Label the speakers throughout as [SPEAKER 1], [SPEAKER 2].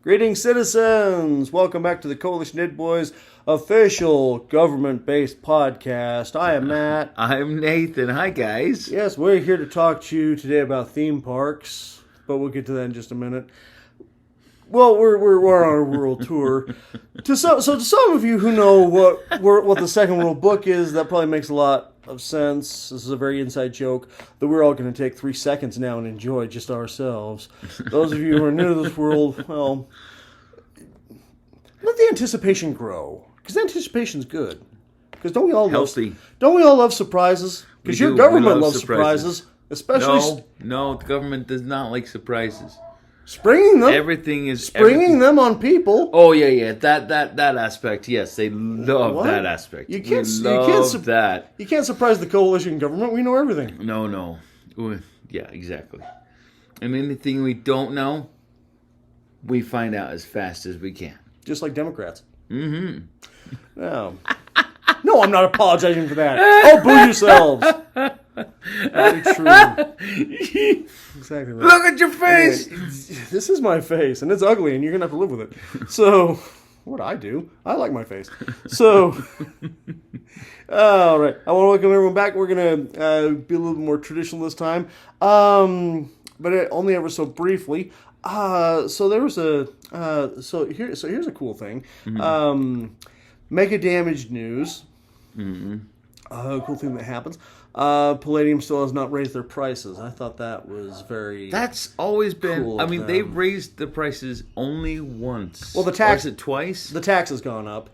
[SPEAKER 1] Greetings, citizens! Welcome back to the Coalition Deadboys official government-based podcast. I am Matt.
[SPEAKER 2] I'm Nathan. Hi, guys.
[SPEAKER 1] Yes, we're here to talk to you today about theme parks, but we'll get to that in just a minute. Well, we're on a world tour. To some of you who know what the second world book is, that probably makes a lot of sense. This is a very inside joke that we're all going to take 3 seconds now and enjoy just ourselves. Those of you who are new to this world, well, let the anticipation grow, because anticipation's good. Because don't we all love surprises? Because your government loves surprises, especially.
[SPEAKER 2] No, the government does not like surprises.
[SPEAKER 1] Springing them.
[SPEAKER 2] Everything
[SPEAKER 1] them on people.
[SPEAKER 2] Oh yeah. That aspect. Yes, they love that aspect.
[SPEAKER 1] You can't surprise the coalition government. We know everything.
[SPEAKER 2] No. Yeah, exactly. And anything we don't know, we find out as fast as we can.
[SPEAKER 1] Just like Democrats. Mm-hmm. No, I'm not apologizing for that. Oh, boo yourselves. Very true. Exactly right.
[SPEAKER 2] Look at your face.
[SPEAKER 1] Anyway, this is my face, and it's ugly, and you're gonna have to live with it. So, what I do? I like my face. So, all right. I want to welcome everyone back. We're gonna be a little more traditional this time, but only ever so briefly. So there was here's a cool thing. Mm-hmm. Mega damage news. Mm-hmm. Cool thing that happens. Palladium still has not raised their prices. I thought that was very.
[SPEAKER 2] That's always been.
[SPEAKER 1] Cool
[SPEAKER 2] I mean, they've raised the prices only once.
[SPEAKER 1] Well, the tax.
[SPEAKER 2] Or is it twice?
[SPEAKER 1] The tax has gone up,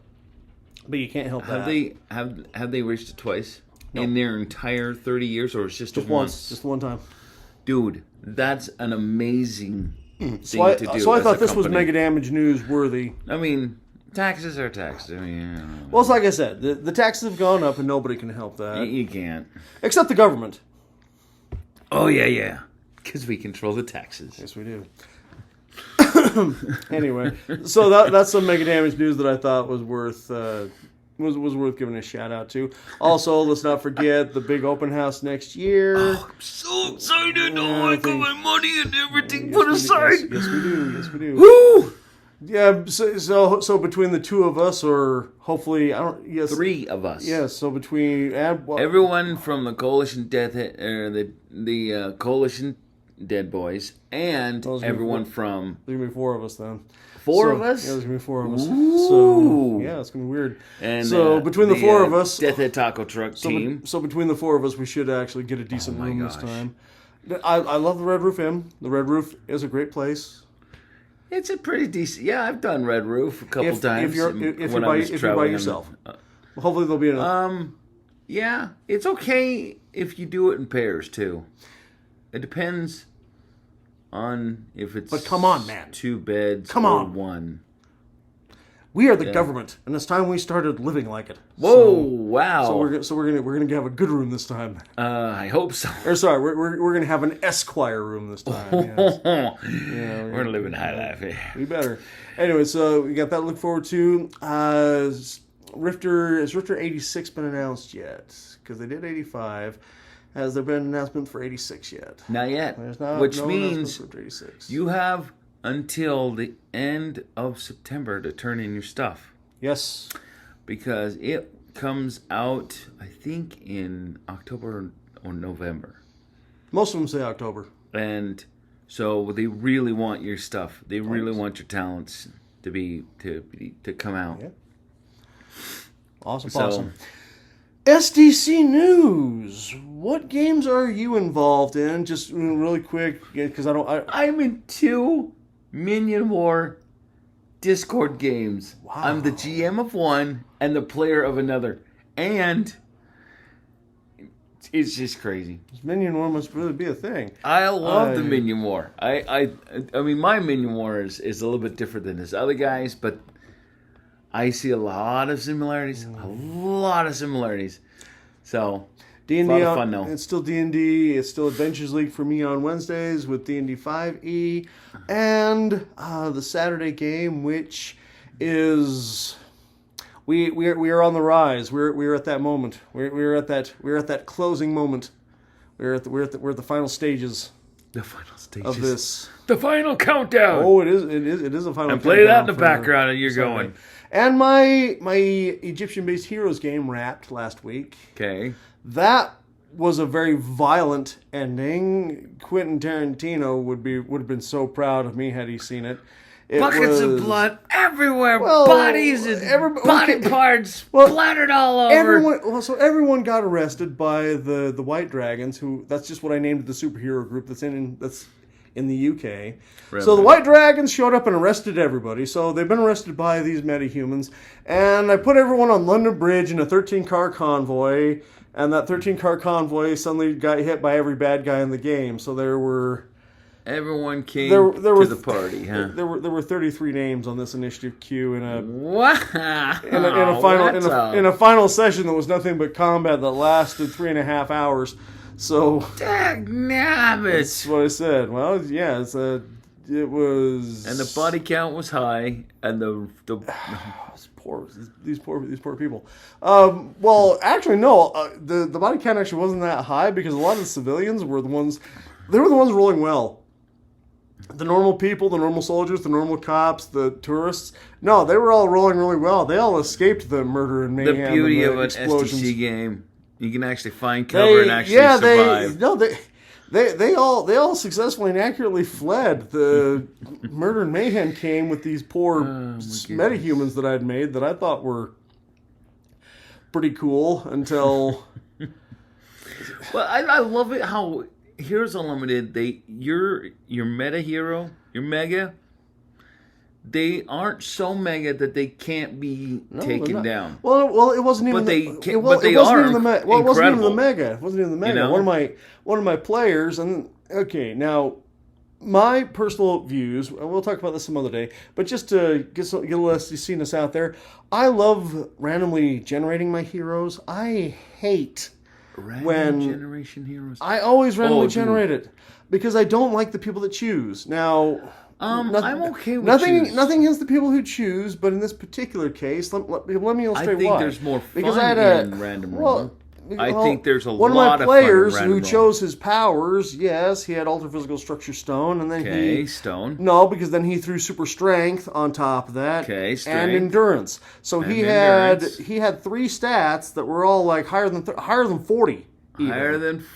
[SPEAKER 1] but you can't help that.
[SPEAKER 2] Have they raised it twice in their entire 30 years, or it's just once?
[SPEAKER 1] Just one time.
[SPEAKER 2] Dude, that's an amazing thing
[SPEAKER 1] to
[SPEAKER 2] do.
[SPEAKER 1] So I thought this was mega damage news worthy.
[SPEAKER 2] I mean. Taxes are taxes. I mean,
[SPEAKER 1] well, it's like I said, the taxes have gone up, and nobody can help that.
[SPEAKER 2] You can't,
[SPEAKER 1] except the government.
[SPEAKER 2] Oh yeah, because we control the taxes.
[SPEAKER 1] Yes, we do. Anyway, so that's some mega damage news that I thought was worth worth giving a shout out to. Also, let's not forget the big open house next year.
[SPEAKER 2] Oh, I'm so excited! I got my money and everything put aside.
[SPEAKER 1] Yes, we do.
[SPEAKER 2] Woo!
[SPEAKER 1] Yeah, so between the two of us, or hopefully,
[SPEAKER 2] three of us.
[SPEAKER 1] Yes, so between
[SPEAKER 2] everyone from the Coalition the Coalition Deadboys, and everyone from.
[SPEAKER 1] There's gonna be 4 of us then.
[SPEAKER 2] 4 of us?
[SPEAKER 1] Yeah, there's gonna be 4 of us.
[SPEAKER 2] Ooh.
[SPEAKER 1] So yeah, it's gonna be weird.
[SPEAKER 2] And
[SPEAKER 1] so between the 4 of us,
[SPEAKER 2] Deathhead Taco Truck team.
[SPEAKER 1] So between the 4 of us, we should actually get a decent room this time. I love the Red Roof Inn. The Red Roof is a great place.
[SPEAKER 2] It's a pretty decent. Yeah, I've done Red Roof a couple times.
[SPEAKER 1] If you're by yourself, hopefully there'll be enough.
[SPEAKER 2] Yeah, it's okay if you do it in pairs too. It depends on if it's.
[SPEAKER 1] But come on, man,
[SPEAKER 2] 2 beds or 1.
[SPEAKER 1] We are the government, and it's time we started living like it.
[SPEAKER 2] Whoa! Wow!
[SPEAKER 1] So we're gonna have a good room this time.
[SPEAKER 2] I hope so.
[SPEAKER 1] Or sorry, we're gonna have an Esquire room this time. Yes.
[SPEAKER 2] Yeah, we're living high life here.
[SPEAKER 1] We better. Anyway, so we got that to look forward to. Has Rifter 86 been announced yet? Because they did 85. Has there been an announcement for 86 yet?
[SPEAKER 2] Not yet.
[SPEAKER 1] There's not.
[SPEAKER 2] Which
[SPEAKER 1] no
[SPEAKER 2] means
[SPEAKER 1] 86.
[SPEAKER 2] You have until the end of September to turn in your stuff.
[SPEAKER 1] Yes.
[SPEAKER 2] Because it comes out, I think, in October or November.
[SPEAKER 1] Most of them say October.
[SPEAKER 2] And so they really want your stuff. They really want your talents to come out.
[SPEAKER 1] Yeah. Awesome. SDC news. What games are you involved in? Just really quick, because
[SPEAKER 2] I'm in 2 Minion War Discord games. Wow. I'm the GM of one and the player of another, and it's just crazy.
[SPEAKER 1] Minion War must really be a thing.
[SPEAKER 2] I love the Minion War. I mean, my Minion War is a little bit different than this other guys, but I see a lot of similarities. So
[SPEAKER 1] D&D,
[SPEAKER 2] a lot of fun though.
[SPEAKER 1] It's still D&D. It's still Adventures League for me on Wednesdays with D&D 5e, and the Saturday game, which is we are on the rise. We're at that moment. We're at that closing moment. We're at the final stages
[SPEAKER 2] The final stages
[SPEAKER 1] of this.
[SPEAKER 2] The final countdown.
[SPEAKER 1] Oh, it is a final.
[SPEAKER 2] And play that in the
[SPEAKER 1] for
[SPEAKER 2] background, and you're
[SPEAKER 1] Sunday.
[SPEAKER 2] going.
[SPEAKER 1] And my Egyptian-based Heroes game wrapped last week.
[SPEAKER 2] Okay.
[SPEAKER 1] That was a very violent ending. Quentin Tarantino would have been so proud of me had he seen it. It
[SPEAKER 2] Buckets of
[SPEAKER 1] was-
[SPEAKER 2] blood everywhere,
[SPEAKER 1] Well,
[SPEAKER 2] bodies and body parts splattered all over.
[SPEAKER 1] Everyone got arrested by the White Dragons. That's just what I named the superhero group that's in the UK.
[SPEAKER 2] Right,
[SPEAKER 1] so the
[SPEAKER 2] right.
[SPEAKER 1] White Dragons showed up and arrested everybody. So they've been arrested by these metahumans, and I put everyone on London Bridge in a 13-car convoy, and that 13-car convoy suddenly got hit by every bad guy in the game. So there were.
[SPEAKER 2] Everyone came
[SPEAKER 1] There were
[SPEAKER 2] to the party, huh?
[SPEAKER 1] There were 33 names on this initiative queue in a
[SPEAKER 2] Wow.
[SPEAKER 1] in a final session that was nothing but combat that lasted 3.5 hours. So
[SPEAKER 2] Dagnabbit.
[SPEAKER 1] that's what I said. Well, yeah, it was,
[SPEAKER 2] And the body count was high, and
[SPEAKER 1] these poor people. Well, actually, no. The body count actually wasn't that high because a lot of the civilians were the ones rolling well. The normal people, the normal soldiers, the normal cops, the tourists. No, they were all rolling really well. They all escaped the murder and mayhem.
[SPEAKER 2] the beauty
[SPEAKER 1] and
[SPEAKER 2] of
[SPEAKER 1] the
[SPEAKER 2] an
[SPEAKER 1] explosions.
[SPEAKER 2] STC game, you can actually find cover and actually survive.
[SPEAKER 1] They all successfully and accurately fled. The murder and mayhem came with these poor metahumans that I'd made that I thought were pretty cool until.
[SPEAKER 2] Well, I love it how Heroes Unlimited, your meta hero, your mega, they aren't so mega that they can't be taken down.
[SPEAKER 1] Well, it wasn't even.
[SPEAKER 2] But they
[SPEAKER 1] it
[SPEAKER 2] can-
[SPEAKER 1] was,
[SPEAKER 2] but they
[SPEAKER 1] it wasn't
[SPEAKER 2] are
[SPEAKER 1] even the me- well, it wasn't even the
[SPEAKER 2] incredible.
[SPEAKER 1] mega. It wasn't even the mega.
[SPEAKER 2] You know?
[SPEAKER 1] One of my players, and okay, now my personal views. We'll talk about this some other day. But just to get a little SDC-ness out there, I love randomly generating my heroes. I hate.
[SPEAKER 2] Random generation heroes.
[SPEAKER 1] I always randomly
[SPEAKER 2] dude.
[SPEAKER 1] generate it because I don't like the people that choose. Now,
[SPEAKER 2] I'm okay with
[SPEAKER 1] nothing.
[SPEAKER 2] choose.
[SPEAKER 1] Nothing against the people who choose, but in this particular case, let me illustrate why.
[SPEAKER 2] I think there's more fun in random
[SPEAKER 1] well,
[SPEAKER 2] I think there's a
[SPEAKER 1] one
[SPEAKER 2] lot
[SPEAKER 1] of my
[SPEAKER 2] of
[SPEAKER 1] players
[SPEAKER 2] fun in
[SPEAKER 1] who
[SPEAKER 2] random
[SPEAKER 1] chose his powers. Yes, he had Alter Physical Structure Stone, and then
[SPEAKER 2] Okay, stone.
[SPEAKER 1] No, because then he threw Super Strength on top of that.
[SPEAKER 2] Okay,
[SPEAKER 1] and
[SPEAKER 2] strength.
[SPEAKER 1] Endurance. So
[SPEAKER 2] And
[SPEAKER 1] he
[SPEAKER 2] endurance.
[SPEAKER 1] had 3 stats that were all like higher than 40. Even.
[SPEAKER 2] Higher than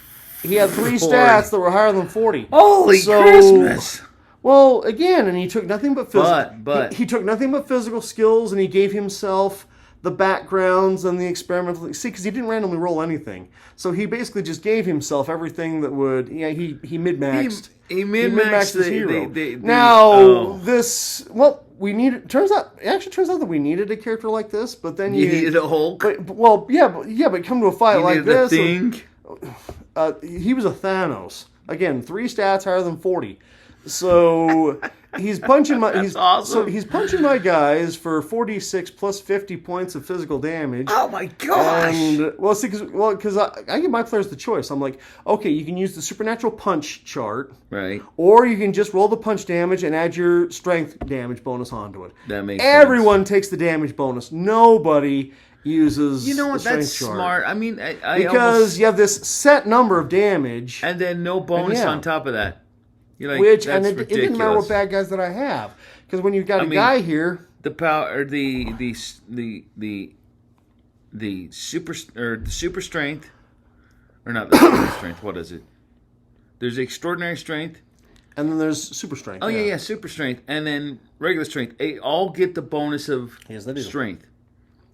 [SPEAKER 1] He had 3
[SPEAKER 2] 40.
[SPEAKER 1] stats that were higher than 40.
[SPEAKER 2] Holy
[SPEAKER 1] So-
[SPEAKER 2] Christmas!
[SPEAKER 1] Well, again, and he took nothing but physical.
[SPEAKER 2] But-
[SPEAKER 1] he took nothing but physical skills, and he gave himself the backgrounds and the experimental. See, because he didn't randomly roll anything, so he basically just gave himself everything that would. Yeah, he mid-maxed.
[SPEAKER 2] He mid-maxed
[SPEAKER 1] his
[SPEAKER 2] the
[SPEAKER 1] hero.
[SPEAKER 2] now,
[SPEAKER 1] this. Well, we needed. Turns out that we needed a character like this, but then
[SPEAKER 2] you needed a Hulk.
[SPEAKER 1] But come to a fight
[SPEAKER 2] You
[SPEAKER 1] like
[SPEAKER 2] needed a
[SPEAKER 1] this.
[SPEAKER 2] thing.
[SPEAKER 1] He was a Thanos. Again, 3 stats higher than 40. So he's punching my
[SPEAKER 2] awesome.
[SPEAKER 1] So he's punching my guys for 4d6 plus 50 points of physical damage.
[SPEAKER 2] Oh my gosh!
[SPEAKER 1] And because I give my players the choice. I'm like, okay, you can use the supernatural punch chart,
[SPEAKER 2] Right.
[SPEAKER 1] or you can just roll the punch damage and add your strength damage bonus onto it.
[SPEAKER 2] That makes
[SPEAKER 1] Everyone takes the damage bonus. Nobody uses.
[SPEAKER 2] You know what?
[SPEAKER 1] the strength
[SPEAKER 2] That's
[SPEAKER 1] chart.
[SPEAKER 2] smart. I mean, I
[SPEAKER 1] Because
[SPEAKER 2] almost,
[SPEAKER 1] you have this set number of damage.
[SPEAKER 2] and then no bonus
[SPEAKER 1] yeah.
[SPEAKER 2] on top of that. You're like,
[SPEAKER 1] Which
[SPEAKER 2] that's
[SPEAKER 1] and it didn't matter what
[SPEAKER 2] ridiculous.
[SPEAKER 1] bad guys that I have, because when you've got a
[SPEAKER 2] mean,
[SPEAKER 1] guy here,
[SPEAKER 2] The power, the super strength, or not the super strength. What is it? There's extraordinary strength.
[SPEAKER 1] and then there's super strength.
[SPEAKER 2] Oh yeah, super strength, and then regular strength. They all get the bonus of
[SPEAKER 1] Yes, they do.
[SPEAKER 2] strength.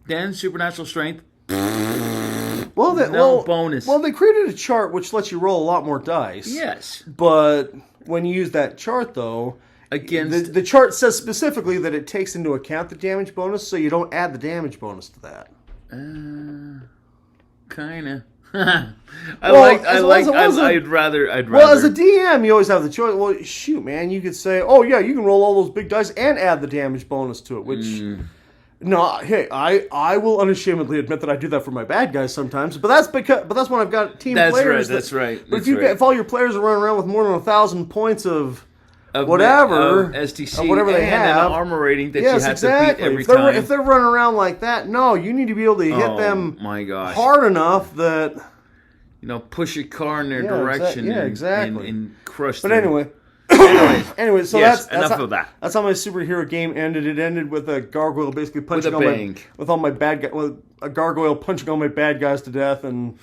[SPEAKER 2] Then supernatural strength.
[SPEAKER 1] Well,
[SPEAKER 2] bonus.
[SPEAKER 1] Well, they created a chart which lets you roll a lot more dice.
[SPEAKER 2] Yes,
[SPEAKER 1] But when you use that chart, though,
[SPEAKER 2] against
[SPEAKER 1] the chart says specifically that it takes into account the damage bonus, so you don't add the damage bonus to that.
[SPEAKER 2] kinda. I'd rather.
[SPEAKER 1] Well, as a DM, you always have the choice. Well, shoot, man, you could say, "Oh yeah, you can roll all those big dice and add the damage bonus to it." Which, no, hey, I will unashamedly admit that I do that for my bad guys sometimes. But that's when I've got team
[SPEAKER 2] That's
[SPEAKER 1] players.
[SPEAKER 2] right. That's right.
[SPEAKER 1] But if all your players are running around with more than 1,000 points of
[SPEAKER 2] of
[SPEAKER 1] STC,
[SPEAKER 2] of
[SPEAKER 1] whatever they
[SPEAKER 2] and
[SPEAKER 1] have,
[SPEAKER 2] an armor rating that
[SPEAKER 1] yes,
[SPEAKER 2] you have
[SPEAKER 1] exactly.
[SPEAKER 2] to beat every
[SPEAKER 1] if they're,
[SPEAKER 2] time.
[SPEAKER 1] If they're running around like that, no, you need to be able to hit them
[SPEAKER 2] my gosh.
[SPEAKER 1] hard enough that
[SPEAKER 2] push a car in their direction.
[SPEAKER 1] Exactly.
[SPEAKER 2] And crush.
[SPEAKER 1] But
[SPEAKER 2] them.
[SPEAKER 1] anyway, so
[SPEAKER 2] yes,
[SPEAKER 1] that's
[SPEAKER 2] enough of that.
[SPEAKER 1] That's how my superhero game ended. It ended with a gargoyle basically punching
[SPEAKER 2] with
[SPEAKER 1] all my bad guys, with a gargoyle punching all my bad guys to death, and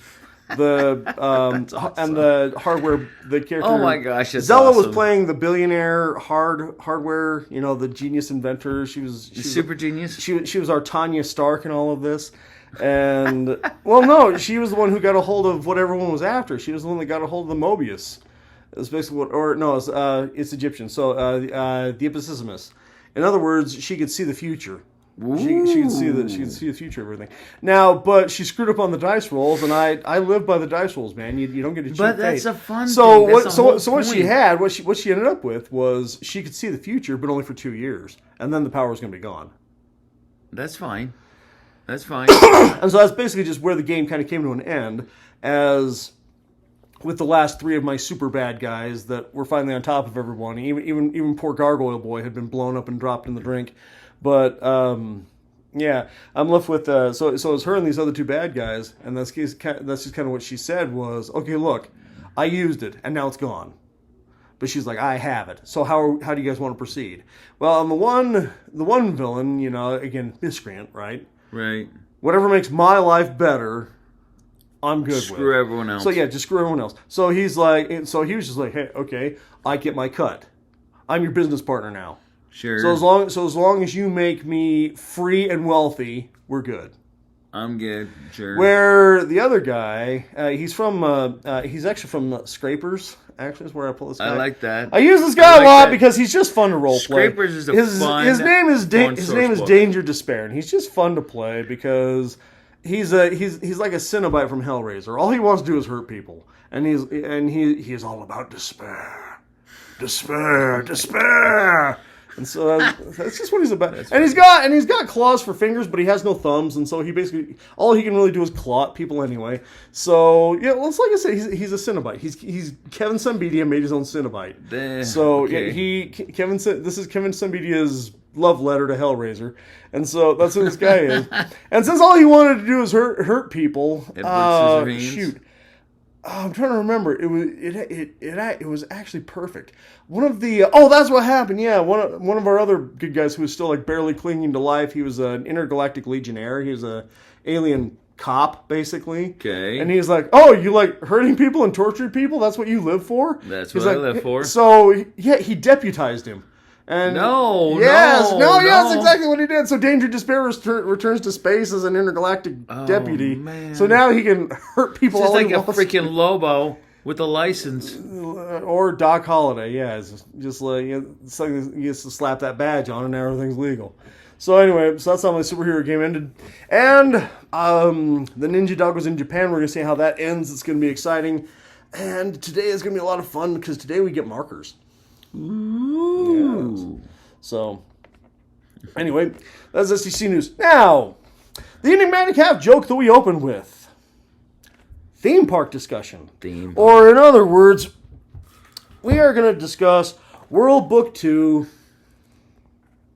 [SPEAKER 1] the
[SPEAKER 2] awesome.
[SPEAKER 1] and the hardware, the character.
[SPEAKER 2] Oh my gosh, that's
[SPEAKER 1] Zella
[SPEAKER 2] awesome.
[SPEAKER 1] was playing the billionaire hardware, the genius inventor. She was
[SPEAKER 2] super genius.
[SPEAKER 1] She was our Tanya Stark in all of this. And well, no, she was the one who got a hold of what everyone was after. She was the one that got a hold of the Mobius. It's basically it's Egyptian. So the Epicisimus. In other words, she could see the future. She could see the future of everything. Now, but she screwed up on the dice rolls, and I live by the dice rolls, man. You don't get to cheat.
[SPEAKER 2] But that's
[SPEAKER 1] fate.
[SPEAKER 2] a fun
[SPEAKER 1] so
[SPEAKER 2] thing.
[SPEAKER 1] What she had, what she ended up with was she could see the future, but only for 2 years, and then the power was going to be gone.
[SPEAKER 2] That's fine. That's fine.
[SPEAKER 1] And so that's basically just where the game kind of came to an end, as with the last 3 of my super bad guys that were finally on top of everyone. Even poor Gargoyle Boy had been blown up and dropped in the drink. But yeah, I'm left with so it was her and these other 2 bad guys, and that's just kind of what she said was, okay, look, I used it and now it's gone. But she's like, I have it. So how do you guys want to proceed? Well, on the one villain, again, miscreant, right?
[SPEAKER 2] Right.
[SPEAKER 1] Whatever makes my life better, I'm good with.
[SPEAKER 2] Screw everyone else.
[SPEAKER 1] So yeah, just screw everyone else. So he was just like, hey, okay, I get my cut. I'm your business partner now.
[SPEAKER 2] Sure.
[SPEAKER 1] So as long as you make me free and wealthy, we're good.
[SPEAKER 2] I'm good. Sure.
[SPEAKER 1] Where the other guy, he's actually from Scrapers. Actually, is where I pull this guy.
[SPEAKER 2] I like that.
[SPEAKER 1] I use this guy a lot because he's just fun to role play.
[SPEAKER 2] Scrapers is
[SPEAKER 1] his name is Danger Despair, and he's just fun to play because he's like a Cenobite from Hellraiser. All he wants to do is hurt people, and he is all about despair. And so that's just what he's about. And he's got claws for fingers, but he has no thumbs, and so he basically all he can really do is claw at people anyway. So yeah, well, it's like I said, he's a Cenobite. He's Kevin Sambidia made his own Cenobite. So okay. This is Kevin Sambidia's love letter to Hellraiser, and so that's who this guy is. And since all he wanted to do is hurt people, shoot. I'm trying to remember. It was actually perfect. One of the that's what happened. Yeah, one of our other good guys who was still like barely clinging to life. He was an intergalactic legionnaire. He was a alien cop basically. Okay. And he's like, "Oh, you like hurting people and torturing people? That's what you live for?"
[SPEAKER 2] That's what I live for.
[SPEAKER 1] So yeah, he deputized him. And that's exactly what he did. So Danger Despair returns to space as an intergalactic deputy. Man. So now he can hurt people.
[SPEAKER 2] It's like a freaking Lobo with a license,
[SPEAKER 1] or Doc Holliday. Yeah, it's just like he gets to slap that badge on, and now everything's legal. So anyway, that's how my superhero game ended. And the Ninja Dog was in Japan. We're gonna see how that ends. It's gonna be exciting. And today is gonna be a lot of fun because today we get markers. Ooh. Yes. So, anyway, that's SEC News. Now, the enigmatic half joke that we opened with. Theme park discussion. Or, in other words, we are going to discuss World Book 2.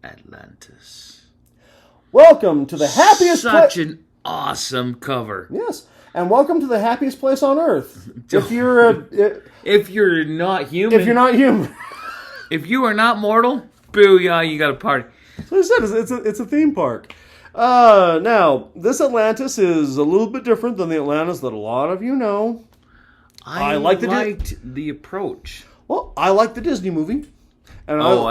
[SPEAKER 2] Atlantis.
[SPEAKER 1] Welcome to the happiest
[SPEAKER 2] Such an awesome cover.
[SPEAKER 1] Yes. And welcome to the happiest place on earth. If you're
[SPEAKER 2] not human. If you are not mortal, booyah, you got a party.
[SPEAKER 1] So I said, it's a theme park. Now, this Atlantis is a little bit different than the Atlantis that a lot of you know.
[SPEAKER 2] I liked the approach.
[SPEAKER 1] Well, I like the Disney movie. And
[SPEAKER 2] I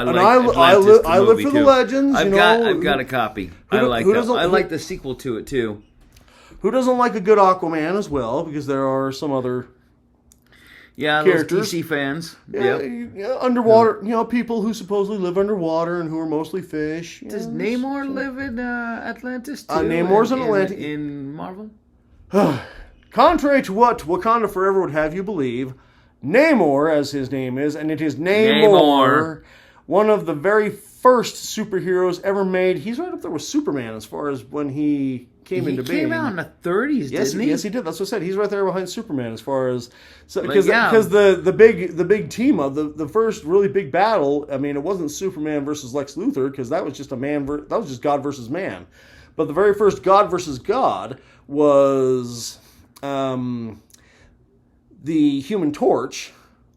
[SPEAKER 1] live for the legends.
[SPEAKER 2] I've got a copy. I like the sequel to it, too.
[SPEAKER 1] Who doesn't like a good Aquaman as well? Because there are some other...
[SPEAKER 2] Yeah,
[SPEAKER 1] characters.
[SPEAKER 2] Those DC fans.
[SPEAKER 1] Yeah, underwater, people who supposedly live underwater and who are mostly fish.
[SPEAKER 2] Does Namor live in Atlantis too?
[SPEAKER 1] Namor's in Atlantis.
[SPEAKER 2] In Marvel?
[SPEAKER 1] Contrary to what Wakanda Forever would have you believe, Namor, as his name is, and it is Namor, one of the very first superheroes ever made. He's right up there with Superman as far as when he came into being.
[SPEAKER 2] He came out in the 30s, didn't he?
[SPEAKER 1] Yes, he did. That's what I said. He's right there behind Superman as far as... Because the big team of the first really big battle, I mean, it wasn't Superman versus Lex Luthor, because that was just that was just God versus man. But the very first God versus God was the Human Torch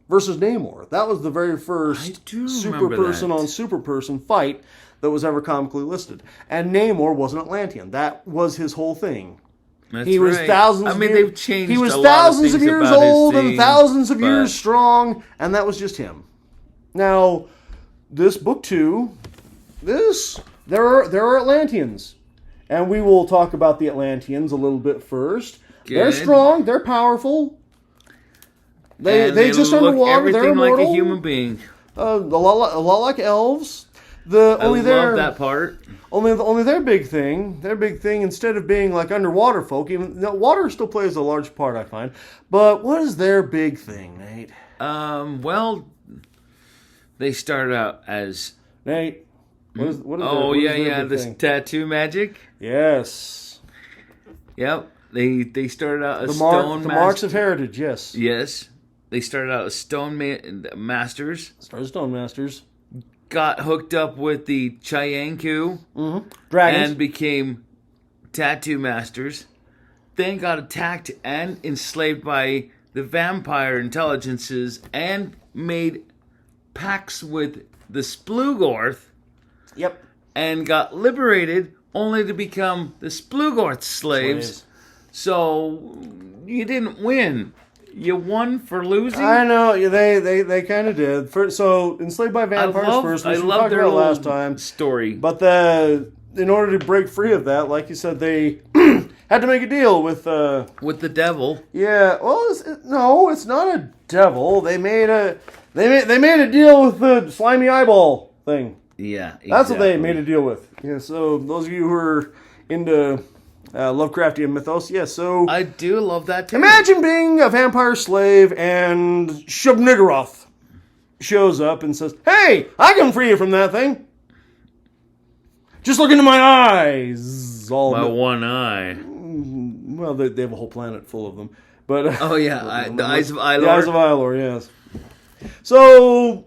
[SPEAKER 1] versus Namor. That was the very first super person on super person fight that was ever comically listed. And Namor was an Atlantean. That was his whole thing.
[SPEAKER 2] That's
[SPEAKER 1] he was
[SPEAKER 2] right.
[SPEAKER 1] thousands.
[SPEAKER 2] I mean,
[SPEAKER 1] of years,
[SPEAKER 2] they've changed.
[SPEAKER 1] He was
[SPEAKER 2] a lot
[SPEAKER 1] thousands of years old and thousands of
[SPEAKER 2] but
[SPEAKER 1] years strong, and that was just him. Now, this book 2, there are Atlanteans, and we will talk about the Atlanteans a little bit first.
[SPEAKER 2] Good.
[SPEAKER 1] They're strong. They're powerful. They exist
[SPEAKER 2] look
[SPEAKER 1] underwater. They're immortal.
[SPEAKER 2] like a human being.
[SPEAKER 1] A lot like elves.
[SPEAKER 2] I love that part.
[SPEAKER 1] Only their big thing, instead of being like underwater folk, even water still plays a large part, I find. But what is their big thing, Nate?
[SPEAKER 2] Well, they started out as
[SPEAKER 1] Nate. What is
[SPEAKER 2] their
[SPEAKER 1] big thing?
[SPEAKER 2] Tattoo magic.
[SPEAKER 1] Yes.
[SPEAKER 2] Yep. They started out as
[SPEAKER 1] the marks of heritage. Yes.
[SPEAKER 2] Yes. They started out as masters.
[SPEAKER 1] Started stone masters.
[SPEAKER 2] Got hooked up with the Chianku.
[SPEAKER 1] Mm-hmm. Dragons.
[SPEAKER 2] And became tattoo masters. Then got attacked and enslaved by the vampire intelligences and made pacts with the Splugorth.
[SPEAKER 1] Yep.
[SPEAKER 2] And got liberated only to become the Splugorth slaves. So you didn't win. You won for losing.
[SPEAKER 1] I know they kind of did. So enslaved by vampires first, which we talked about last time.
[SPEAKER 2] Story,
[SPEAKER 1] but in order to break free of that, like you said, they had to make a deal with
[SPEAKER 2] the devil.
[SPEAKER 1] Yeah. Well, it's not a devil. They made a deal with the slimy eyeball thing.
[SPEAKER 2] Yeah, exactly.
[SPEAKER 1] That's what they made a deal with. Yeah. So those of you who are into Lovecraftian mythos, so
[SPEAKER 2] I do love that too.
[SPEAKER 1] Imagine being a vampire slave and Shub-Niggurath shows up and says, "Hey, I can free you from that thing. Just look into my eyes."
[SPEAKER 2] My one eye.
[SPEAKER 1] Well, they have a whole planet full of them, but
[SPEAKER 2] the eyes of Ilor.
[SPEAKER 1] The eyes of Ilor, yes. So.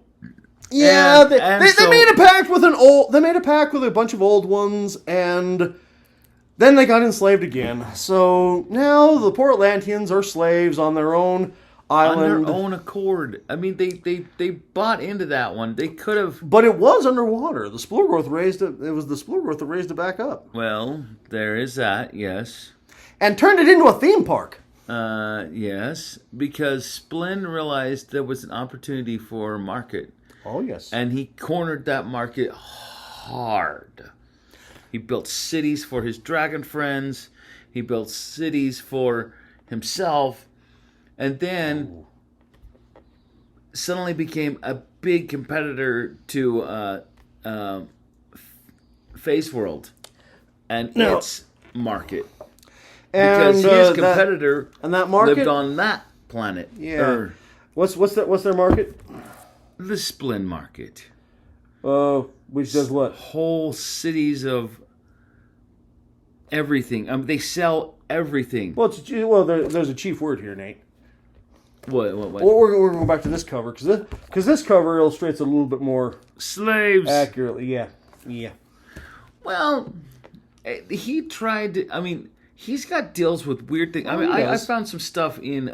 [SPEAKER 1] Yeah, they made a pact with They made a pact with a bunch of old ones, and then they got enslaved again. So now the poor Atlanteans are slaves on their own island,
[SPEAKER 2] on their own accord. I mean, they bought into that one. They could have,
[SPEAKER 1] but it was underwater. The Splugorth raised it. It was the Splugorth that raised it back up.
[SPEAKER 2] Well, there is that. Yes,
[SPEAKER 1] and turned it into a theme park.
[SPEAKER 2] Yes, because Splin realized there was an opportunity for a market.
[SPEAKER 1] Oh, yes.
[SPEAKER 2] And he cornered that market hard. He built cities for his dragon friends. He built cities for himself. And then suddenly became a big competitor to Face World and its market. Because his competitor
[SPEAKER 1] that market
[SPEAKER 2] lived on that planet.
[SPEAKER 1] Yeah. What's their market?
[SPEAKER 2] The Splin market.
[SPEAKER 1] Which does what?
[SPEAKER 2] Whole cities of everything. They sell everything.
[SPEAKER 1] Well, there's a chief word here, Nate.
[SPEAKER 2] What?
[SPEAKER 1] We're going to go back to this cover because this cover illustrates it a little bit more
[SPEAKER 2] slaves
[SPEAKER 1] accurately. Yeah.
[SPEAKER 2] Well, he tried to. I mean, he's got deals with weird things. I mean, I found some stuff in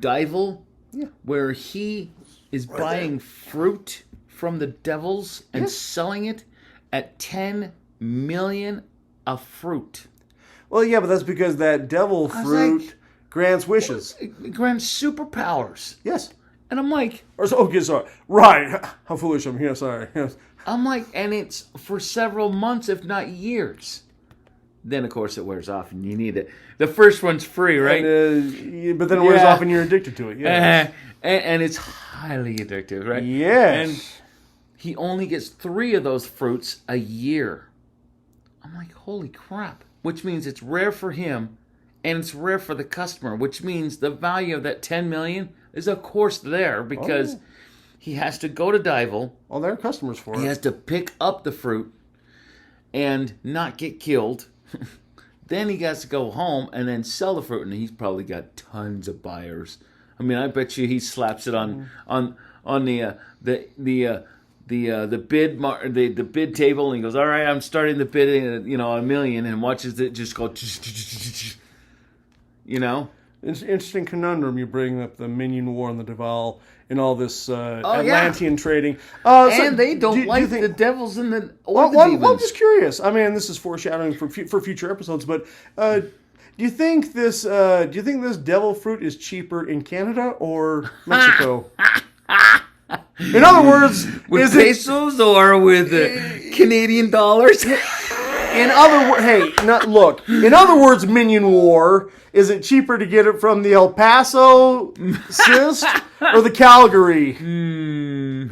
[SPEAKER 2] Dival, where he is buying fruit from the devils and selling it at 10 million a fruit.
[SPEAKER 1] Well, yeah, but that's because that devil fruit grants wishes.
[SPEAKER 2] It grants superpowers.
[SPEAKER 1] Yes.
[SPEAKER 2] And I'm like...
[SPEAKER 1] sorry. Right. How foolish I'm here, sorry. Yes.
[SPEAKER 2] I'm like, and it's for several months, if not years. Then, of course, it wears off and you need it. The first one's free, right?
[SPEAKER 1] But then it wears off and you're addicted to it, yeah.
[SPEAKER 2] And it's highly addictive, right?
[SPEAKER 1] Yes.
[SPEAKER 2] And he only gets 3 of those fruits a year. I'm like, holy crap. Which means it's rare for him and it's rare for the customer, which means the value of that 10 million is, of course, there because he has to go to Dival.
[SPEAKER 1] Oh, there are customers for it.
[SPEAKER 2] He has to pick up the fruit and not get killed. Then he has to go home and then sell the fruit, and he's probably got tons of buyers. I mean, I bet you he slaps it on the bid table, and he goes, "All right, I'm starting the bid, at $1 million," and watches it just go,
[SPEAKER 1] Interesting conundrum you bring up, the Minion War and the Duval and all this Atlantean trading.
[SPEAKER 2] And they don't like the devils and the demons.
[SPEAKER 1] I'm just curious. I mean, this is foreshadowing for future episodes, but do you think this devil fruit is cheaper in Canada or Mexico? In other words,
[SPEAKER 2] with pesos or with Canadian dollars?
[SPEAKER 1] In other words, Minion War, is it cheaper to get it from the El Paso cyst or the Calgary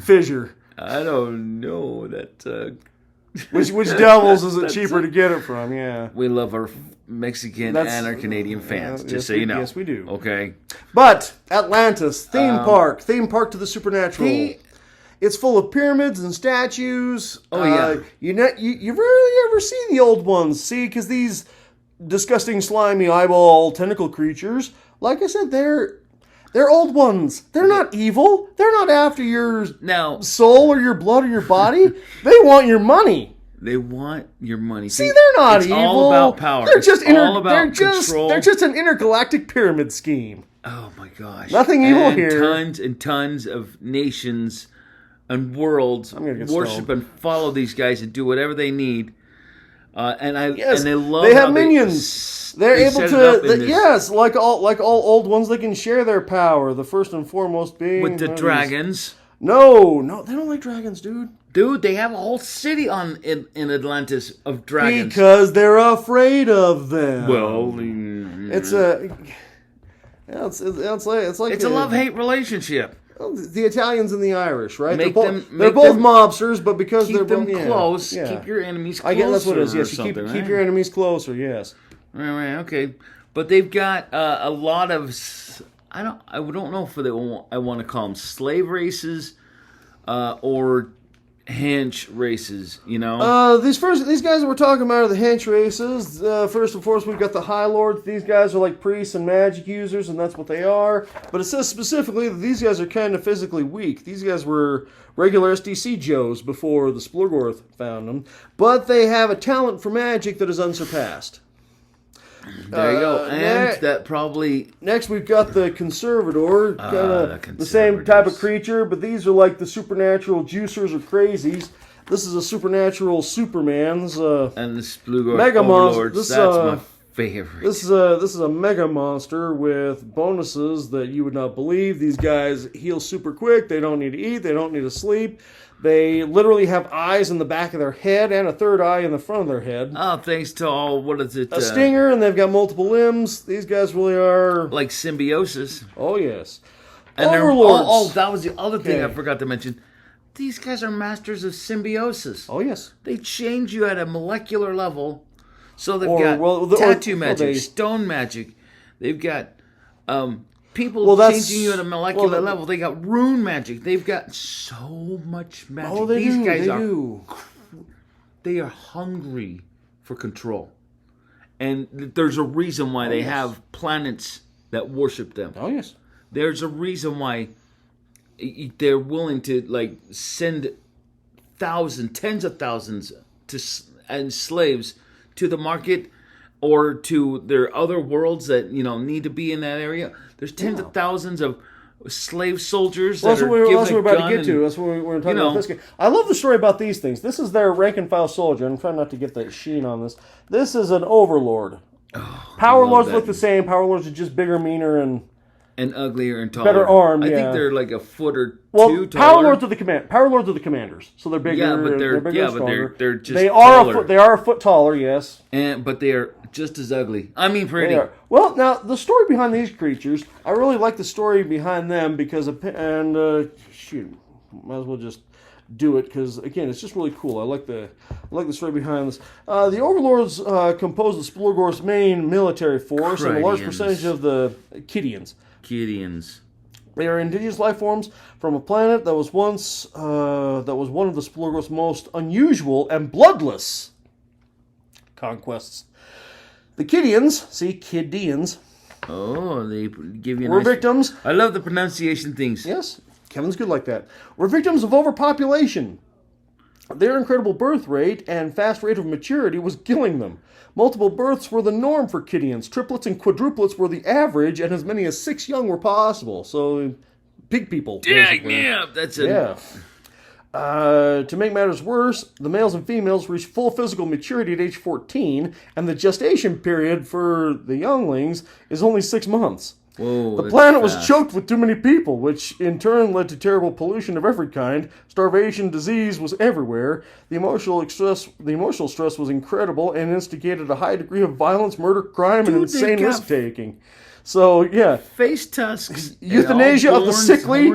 [SPEAKER 1] fissure?
[SPEAKER 2] I don't know that.
[SPEAKER 1] Which devils is it cheaper to get it from? Yeah,
[SPEAKER 2] we love our Mexican and our Canadian fans. Just so you know,
[SPEAKER 1] yes, we do.
[SPEAKER 2] Okay,
[SPEAKER 1] but Atlantis theme park to the supernatural. It's full of pyramids and statues.
[SPEAKER 2] Oh yeah,
[SPEAKER 1] you rarely ever see the old ones. See, because these disgusting, slimy eyeball tentacle creatures, like I said, they're old ones. They're not evil. They're not after your soul or your blood or your body. They want your money.
[SPEAKER 2] They want your money.
[SPEAKER 1] See, they're not evil.
[SPEAKER 2] It's all about power.
[SPEAKER 1] They're
[SPEAKER 2] all about control.
[SPEAKER 1] They're just an intergalactic pyramid scheme.
[SPEAKER 2] Oh my gosh!
[SPEAKER 1] Nothing evil here.
[SPEAKER 2] Tons and tons of nations and worlds worship and follow these guys and do whatever they need. And they love.
[SPEAKER 1] They have minions. They're able to. Like all old ones, they can share their power. The first and foremost being
[SPEAKER 2] with the dragons.
[SPEAKER 1] No, they don't like dragons, dude.
[SPEAKER 2] Dude, they have a whole city in Atlantis of dragons
[SPEAKER 1] because they're afraid of them.
[SPEAKER 2] Well,
[SPEAKER 1] it's a
[SPEAKER 2] love-hate relationship.
[SPEAKER 1] The Italians and the Irish, right?
[SPEAKER 2] They're
[SPEAKER 1] both mobsters, but because
[SPEAKER 2] keep
[SPEAKER 1] they're
[SPEAKER 2] them close, keep your enemies closer.
[SPEAKER 1] I guess that's what it is. Yes, you keep your enemies closer. Yes.
[SPEAKER 2] Right. Okay, but they've got a lot of. I don't know if I want to call them slave races, or hench races. You know.
[SPEAKER 1] These guys that we're talking about are the hench races. First and foremost, we've got the High Lords. These guys are like priests and magic users, and that's what they are. But it says specifically that these guys are kind of physically weak. These guys were regular SDC Joes before the Splurgorth found them. But they have a talent for magic that is unsurpassed.
[SPEAKER 2] There you go. And that probably...
[SPEAKER 1] Next, we've got the Conservator. The same type of creature, but these are like the supernatural juicers or crazies. This is a supernatural Superman's.
[SPEAKER 2] And the Splurgorth
[SPEAKER 1] Mega
[SPEAKER 2] Overlords. That's my favorite.
[SPEAKER 1] This is a mega monster with bonuses that you would not believe. These guys heal super quick. They don't need to eat. They don't need to sleep. They literally have eyes in the back of their head and a third eye in the front of their head.
[SPEAKER 2] Oh, thanks to all, what is it?
[SPEAKER 1] A stinger, and they've got multiple limbs. These guys really are...
[SPEAKER 2] like symbiosis.
[SPEAKER 1] Oh, yes.
[SPEAKER 2] And Overlords. That was the other thing I forgot to mention. These guys are masters of symbiosis.
[SPEAKER 1] Oh, yes.
[SPEAKER 2] They change you at a molecular level. So they've got tattoo magic, stone magic. They've got... people changing you at a molecular level. They got rune magic. They've got so much magic.
[SPEAKER 1] Oh, These guys are
[SPEAKER 2] they are hungry for control. And there's a reason why they have planets that worship them.
[SPEAKER 1] Oh, yes.
[SPEAKER 2] There's a reason why they're willing to send tens of thousands and slaves to the market or to their other worlds that need to be in that area. There's tens of thousands of slave soldiers
[SPEAKER 1] that's what we're about to get to. That's what we're talking about this game. I love the story about these things. This is their rank and file soldier. I'm trying not to get the sheen on this. This is an overlord. Power Lords look the same. Power Lords are just bigger, meaner, and
[SPEAKER 2] uglier and taller.
[SPEAKER 1] Better armed.
[SPEAKER 2] I think they're like a foot or two taller.
[SPEAKER 1] Power Lords are the commanders, so they're bigger.
[SPEAKER 2] Yeah, but
[SPEAKER 1] they're bigger and stronger.
[SPEAKER 2] But they're just
[SPEAKER 1] they
[SPEAKER 2] taller.
[SPEAKER 1] are a foot taller. Yes,
[SPEAKER 2] but they are just as ugly. I mean, pretty.
[SPEAKER 1] They are. Well, now the story behind these creatures, I really like the story behind them because might as well just do it because again, it's just really cool. I like the story behind this. The Overlords compose the Splurgorth's main military force and a large percentage of the Kidians. They are indigenous life forms from a planet that was once one of the Splurgorth's most unusual and bloodless conquests. The Kidians,
[SPEAKER 2] Oh, they give you
[SPEAKER 1] were victims.
[SPEAKER 2] I love the pronunciation things.
[SPEAKER 1] Yes, Kevin's good like that. Were victims of overpopulation. Their incredible birth rate and fast rate of maturity was killing them. Multiple births were the norm for Kidians. Triplets and quadruplets were the average, and as many as 6 young were possible. So, pig people.
[SPEAKER 2] Yeah, that's it.
[SPEAKER 1] Yeah. To make matters worse, the males and females reach full physical maturity at age 14, and the gestation period for the younglings is only 6 months.
[SPEAKER 2] Whoa,
[SPEAKER 1] the planet was choked with too many people, which in turn led to terrible pollution of every kind. Starvation, disease was everywhere. The emotional stress was incredible and instigated a high degree of violence, murder, crime, and insane risk-taking. So, yeah.
[SPEAKER 2] Face tusks.
[SPEAKER 1] Euthanasia of the sickly,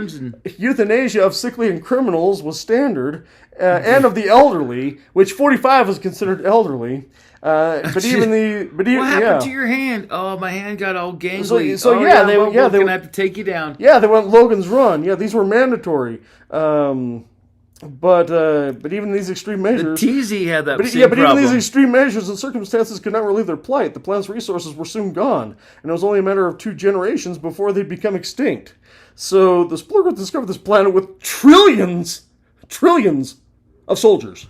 [SPEAKER 1] euthanasia of sickly and criminals was standard, and of the elderly, which 45 was considered elderly. But even
[SPEAKER 2] what happened to your hand? Oh, my hand got all gangly.
[SPEAKER 1] We're
[SPEAKER 2] gonna have to take you down.
[SPEAKER 1] Yeah, they went Logan's Run. Yeah, these were mandatory. But even these extreme measures,
[SPEAKER 2] the TZ had that
[SPEAKER 1] same problem. Even these extreme measures and circumstances could not relieve their plight. The planet's resources were soon gone, and it was only a matter of 2 generations before they'd become extinct. So the Splurgoth discovered this planet with trillions of soldiers.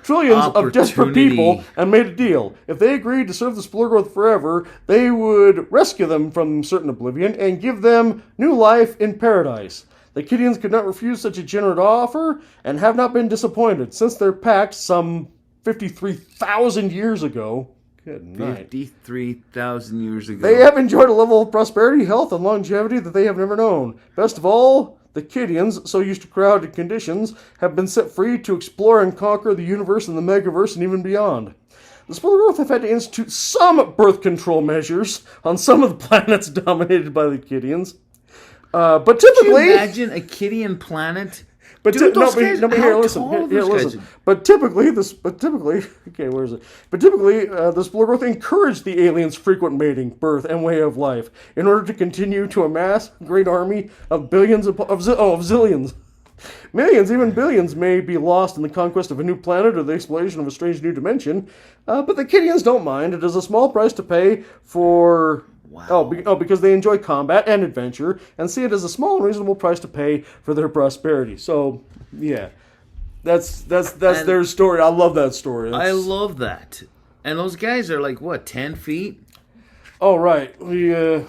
[SPEAKER 1] Trillions of desperate people, and made a deal. If they agreed to serve the Splurgoth forever, they would rescue them from certain oblivion and give them new life in paradise. The Kidians could not refuse such a generous offer and have not been disappointed since their pact some 53,000 years ago. Good night.
[SPEAKER 2] 53,000 years ago.
[SPEAKER 1] They have enjoyed a level of prosperity, health, and longevity that they have never known. Best of all, the Kidians, so used to crowded conditions, have been set free to explore and conquer the universe and the megaverse and even beyond. The Splurgoth have had to institute some birth control measures on some of the planets dominated by the Kidians. But typically,
[SPEAKER 2] can you imagine a Kidian planet?
[SPEAKER 1] But typically, the Splurgoth encouraged the aliens' frequent mating, birth, and way of life in order to continue to amass a great army of billions of zillions. Millions, even billions, may be lost in the conquest of a new planet or the exploration of a strange new dimension, but the Kidians don't mind. It is a small price to pay for... Wow. Because they enjoy combat and adventure, and see it as a small and reasonable price to pay for their prosperity. So, yeah, that's their story. I love that story.
[SPEAKER 2] I love that. And those guys are like, what, 10 feet?
[SPEAKER 1] Oh, right. Okay,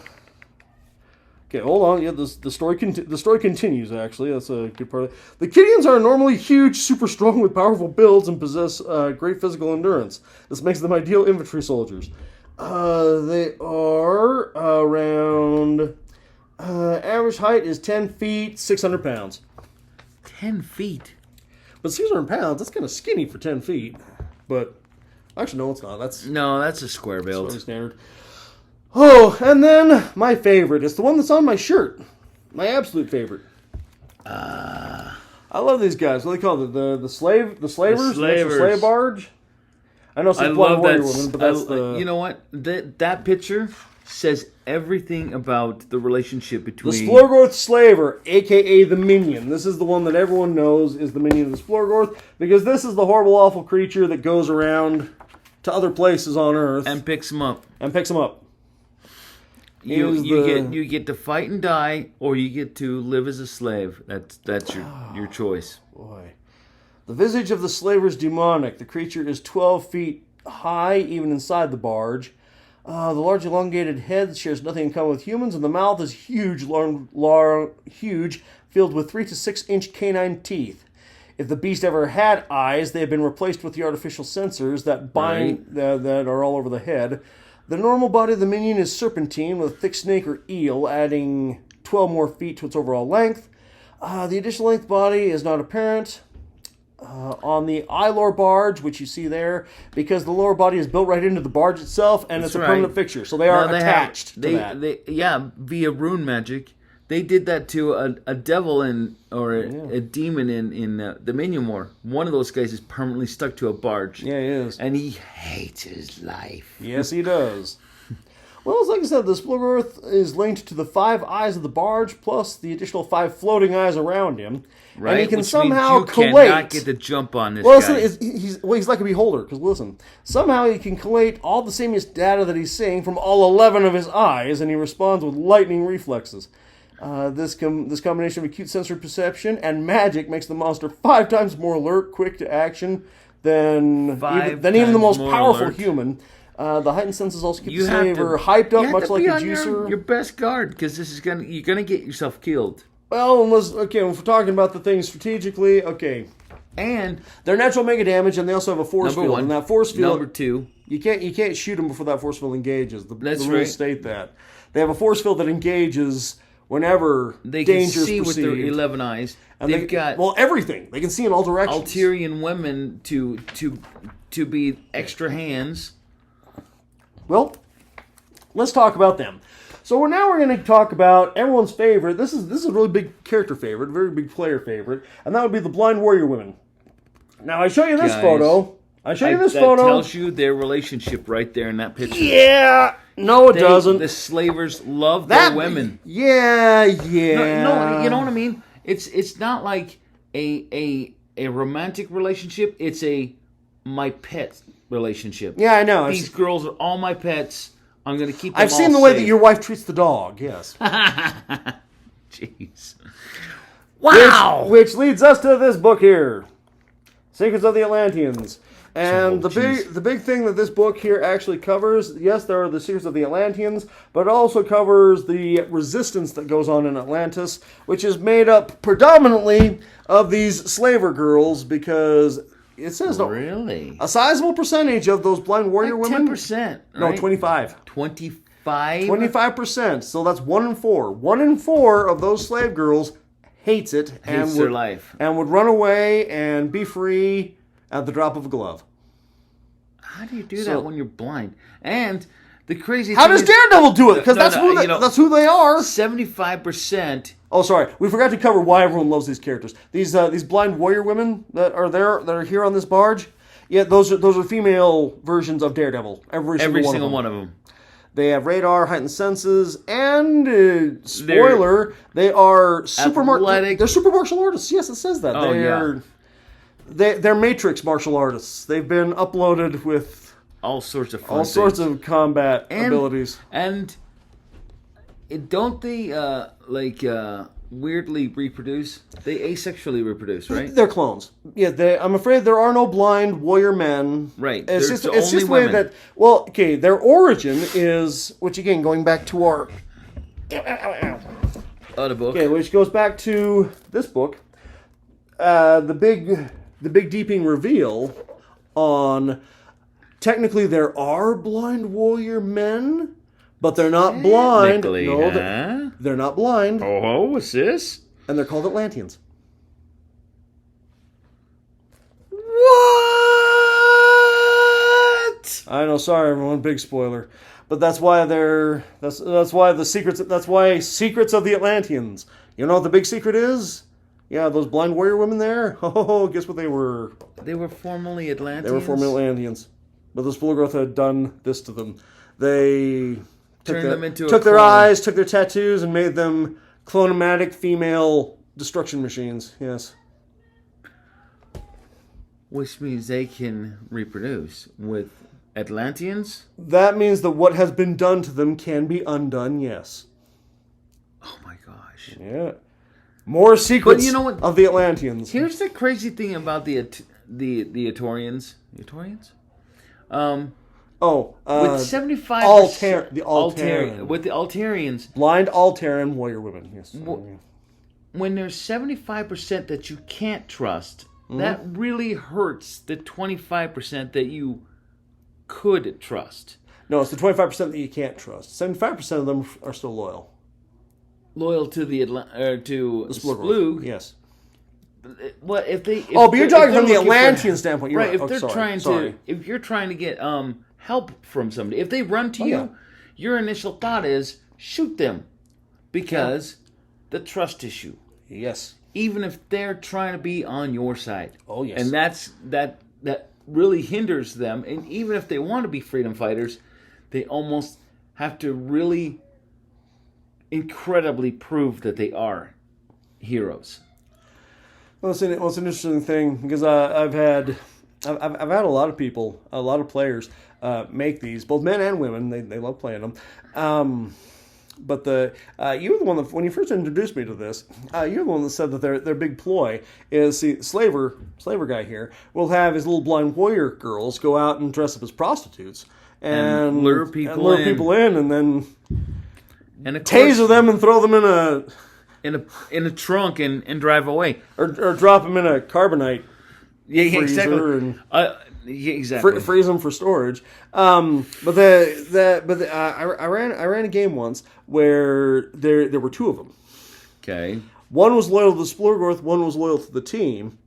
[SPEAKER 1] hold on. Yeah, the story continues, actually. That's a good part of it. The Kidians are normally huge, super strong with powerful builds and possess great physical endurance. This makes them ideal infantry soldiers. They are around... average height is 10 feet, 600 pounds.
[SPEAKER 2] 10 feet?
[SPEAKER 1] But 600 pounds, that's kind of skinny for 10 feet. But, actually, no, it's not. That's
[SPEAKER 2] a square build.
[SPEAKER 1] That's standard. Oh, and then my favorite. It's the one that's on my shirt. My absolute favorite. I love these guys. What do they call it? The slavers? The slave barge? I know some Warrior Woman, but that's
[SPEAKER 2] You know what? That picture says everything about the relationship between...
[SPEAKER 1] The Splurgoth Slaver, a.k.a. the Minion. This is the one that everyone knows is the Minion of the Splurgoth, because this is the horrible, awful creature that goes around to other places on Earth.
[SPEAKER 2] And picks them up. You get to fight and die, or you get to live as a slave. That's your choice.
[SPEAKER 1] Boy. The visage of the slaver is demonic. The creature is 12 feet high, even inside the barge. The large elongated head shares nothing in common with humans, and the mouth is huge, huge, filled with 3 to 6 inch canine teeth. If the beast ever had eyes, they have been replaced with the artificial sensors that that are all over the head. The normal body of the minion is serpentine with a thick snake or eel, adding 12 more feet to its overall length. The additional length body is not apparent. On the Ilor barge, which you see there, because the lower body is built right into the barge itself, and it's a permanent fixture, so they are attached to that.
[SPEAKER 2] Via rune magic. They did that to a devil a demon in the Minion War. One of those guys is permanently stuck to a barge.
[SPEAKER 1] Yeah, he is.
[SPEAKER 2] And he hates his life.
[SPEAKER 1] Yes, he does. Well, it's like I said, the Splurgoth is linked to the 5 eyes of the barge, plus the additional 5 floating eyes around him.
[SPEAKER 2] Right,
[SPEAKER 1] and he can
[SPEAKER 2] which
[SPEAKER 1] somehow
[SPEAKER 2] means you
[SPEAKER 1] collate.
[SPEAKER 2] Cannot get the jump on this guy.
[SPEAKER 1] He's like a beholder. Because listen, somehow he can collate all the same data that he's seeing from all 11 of his eyes, and he responds with lightning reflexes. This combination of acute sensory perception and magic makes the monster 5 times more alert, quick to action than even the most powerful human. The heightened senses also keep the slaver hyped up, much like a juicer.
[SPEAKER 2] Your best guard, because you're gonna get yourself killed.
[SPEAKER 1] Well, if we're talking about the things strategically, okay.
[SPEAKER 2] And
[SPEAKER 1] they're natural mega damage, and they also have a force field.
[SPEAKER 2] One.
[SPEAKER 1] And that force field,
[SPEAKER 2] number 2,
[SPEAKER 1] you can't shoot them before that force field engages. The
[SPEAKER 2] That's
[SPEAKER 1] rules
[SPEAKER 2] right.
[SPEAKER 1] state that they have a force field that engages whenever
[SPEAKER 2] they can
[SPEAKER 1] danger
[SPEAKER 2] see
[SPEAKER 1] is
[SPEAKER 2] with
[SPEAKER 1] perceived.
[SPEAKER 2] their 11 eyes.
[SPEAKER 1] And
[SPEAKER 2] they've got
[SPEAKER 1] everything. They can see in all directions.
[SPEAKER 2] Alterian women to be extra hands.
[SPEAKER 1] Well, let's talk about them. So now we're going to talk about everyone's favorite. This is a really big character favorite, very big player favorite, and that would be the blind warrior women. Now I show you this photo. That
[SPEAKER 2] tells you their relationship right there in that picture.
[SPEAKER 1] Yeah. No, it doesn't.
[SPEAKER 2] The slavers love their women.
[SPEAKER 1] Yeah.
[SPEAKER 2] No, you know what I mean? It's not like a romantic relationship. It's a my pet relationship.
[SPEAKER 1] Yeah, I know.
[SPEAKER 2] These girls are all my pets. I'm going to keep them
[SPEAKER 1] I've seen the way that your wife treats the dog, yes.
[SPEAKER 2] Jeez. Wow!
[SPEAKER 1] Which leads us to this book here. Secrets of the Atlanteans. And the big thing that this book here actually covers, yes, there are the secrets of the Atlanteans, but it also covers the resistance that goes on in Atlantis, which is made up predominantly of these slaver girls, because it says
[SPEAKER 2] really
[SPEAKER 1] a sizable percentage of those blind warrior women.
[SPEAKER 2] 10%. Right?
[SPEAKER 1] No, 25.
[SPEAKER 2] 25.
[SPEAKER 1] 25%. So that's 1 in 4. 1 in 4 of those slave girls hates it
[SPEAKER 2] Hates their life
[SPEAKER 1] and would run away and be free at the drop of a glove.
[SPEAKER 2] How do you do that when you're blind? And the crazy
[SPEAKER 1] how
[SPEAKER 2] thing
[SPEAKER 1] does
[SPEAKER 2] is,
[SPEAKER 1] Daredevil do it? Because that's who they are.
[SPEAKER 2] 75%.
[SPEAKER 1] Oh, sorry, we forgot to cover why everyone loves these characters. These blind warrior women that are here on this barge. Yeah, those are female versions of Daredevil. Every single one of them. They have radar, heightened senses, and spoiler, they are they're super martial artists. Yes, it says that.
[SPEAKER 2] Oh,
[SPEAKER 1] They're Matrix martial artists. They've been uploaded with
[SPEAKER 2] all sorts of
[SPEAKER 1] sorts of combat abilities.
[SPEAKER 2] And don't they weirdly reproduce? They asexually reproduce, right?
[SPEAKER 1] They're clones. Yeah, I'm afraid there are no blind warrior men.
[SPEAKER 2] Right.
[SPEAKER 1] It's just the way that. Well, okay. Their origin is, which again, going back to our
[SPEAKER 2] other book.
[SPEAKER 1] Okay, which goes back to this book. The big deeping reveal on. Technically, there are blind warrior men, but they're not blind. No, they're not blind.
[SPEAKER 2] Oh, what's this?
[SPEAKER 1] And they're called Atlanteans.
[SPEAKER 2] What?
[SPEAKER 1] I know, sorry everyone, big spoiler. But that's why secrets of the Atlanteans. You know what the big secret is? Yeah, those blind warrior women there. Oh, guess what they were?
[SPEAKER 2] They were formerly Atlanteans.
[SPEAKER 1] They were formerly Atlanteans. But the Spoilgrowth had done this to them. They took their eyes, took their tattoos, and made them clonomatic female destruction machines. Yes.
[SPEAKER 2] Which means they can reproduce with Atlanteans?
[SPEAKER 1] That means that what has been done to them can be undone, yes.
[SPEAKER 2] Oh my gosh.
[SPEAKER 1] Yeah. More secrets of the Atlanteans.
[SPEAKER 2] Here's the crazy thing about the Atorians. The Atorians?
[SPEAKER 1] With
[SPEAKER 2] 75%, with the Alterians,
[SPEAKER 1] blind Alteran warrior women. Yes.
[SPEAKER 2] When there's 75% that you can't trust, that really hurts the 25% that you could trust.
[SPEAKER 1] No, it's the 25% that you can't trust. 75% of them are still loyal.
[SPEAKER 2] Loyal to the Splug.
[SPEAKER 1] Yes.
[SPEAKER 2] Well, but
[SPEAKER 1] you're talking from the Atlantean standpoint, you're right?
[SPEAKER 2] If you're trying to get help from somebody, if they run to you, your initial thought is shoot them, because the trust issue.
[SPEAKER 1] Yes.
[SPEAKER 2] Even if they're trying to be on your side.
[SPEAKER 1] Oh yes.
[SPEAKER 2] And that really hinders them. And even if they want to be freedom fighters, they almost have to really incredibly prove that they are heroes.
[SPEAKER 1] Well, it's an interesting thing, because I've had a lot of people, a lot of players make these, both men and women. They love playing them. But you were the one that, when you first introduced me to this, you were the one that said that their big ploy is, see, slaver guy here will have his little blind warrior girls go out and dress up as prostitutes and
[SPEAKER 2] lure people
[SPEAKER 1] in, and then
[SPEAKER 2] and
[SPEAKER 1] taser them and throw them
[SPEAKER 2] in a trunk and drive away,
[SPEAKER 1] or drop them in a carbonite.
[SPEAKER 2] Yeah, exactly.
[SPEAKER 1] And
[SPEAKER 2] exactly.
[SPEAKER 1] Freeze them for storage. But I ran a game once where there were two of them.
[SPEAKER 2] Okay.
[SPEAKER 1] One was loyal to the Splurgorth, one was loyal to the team.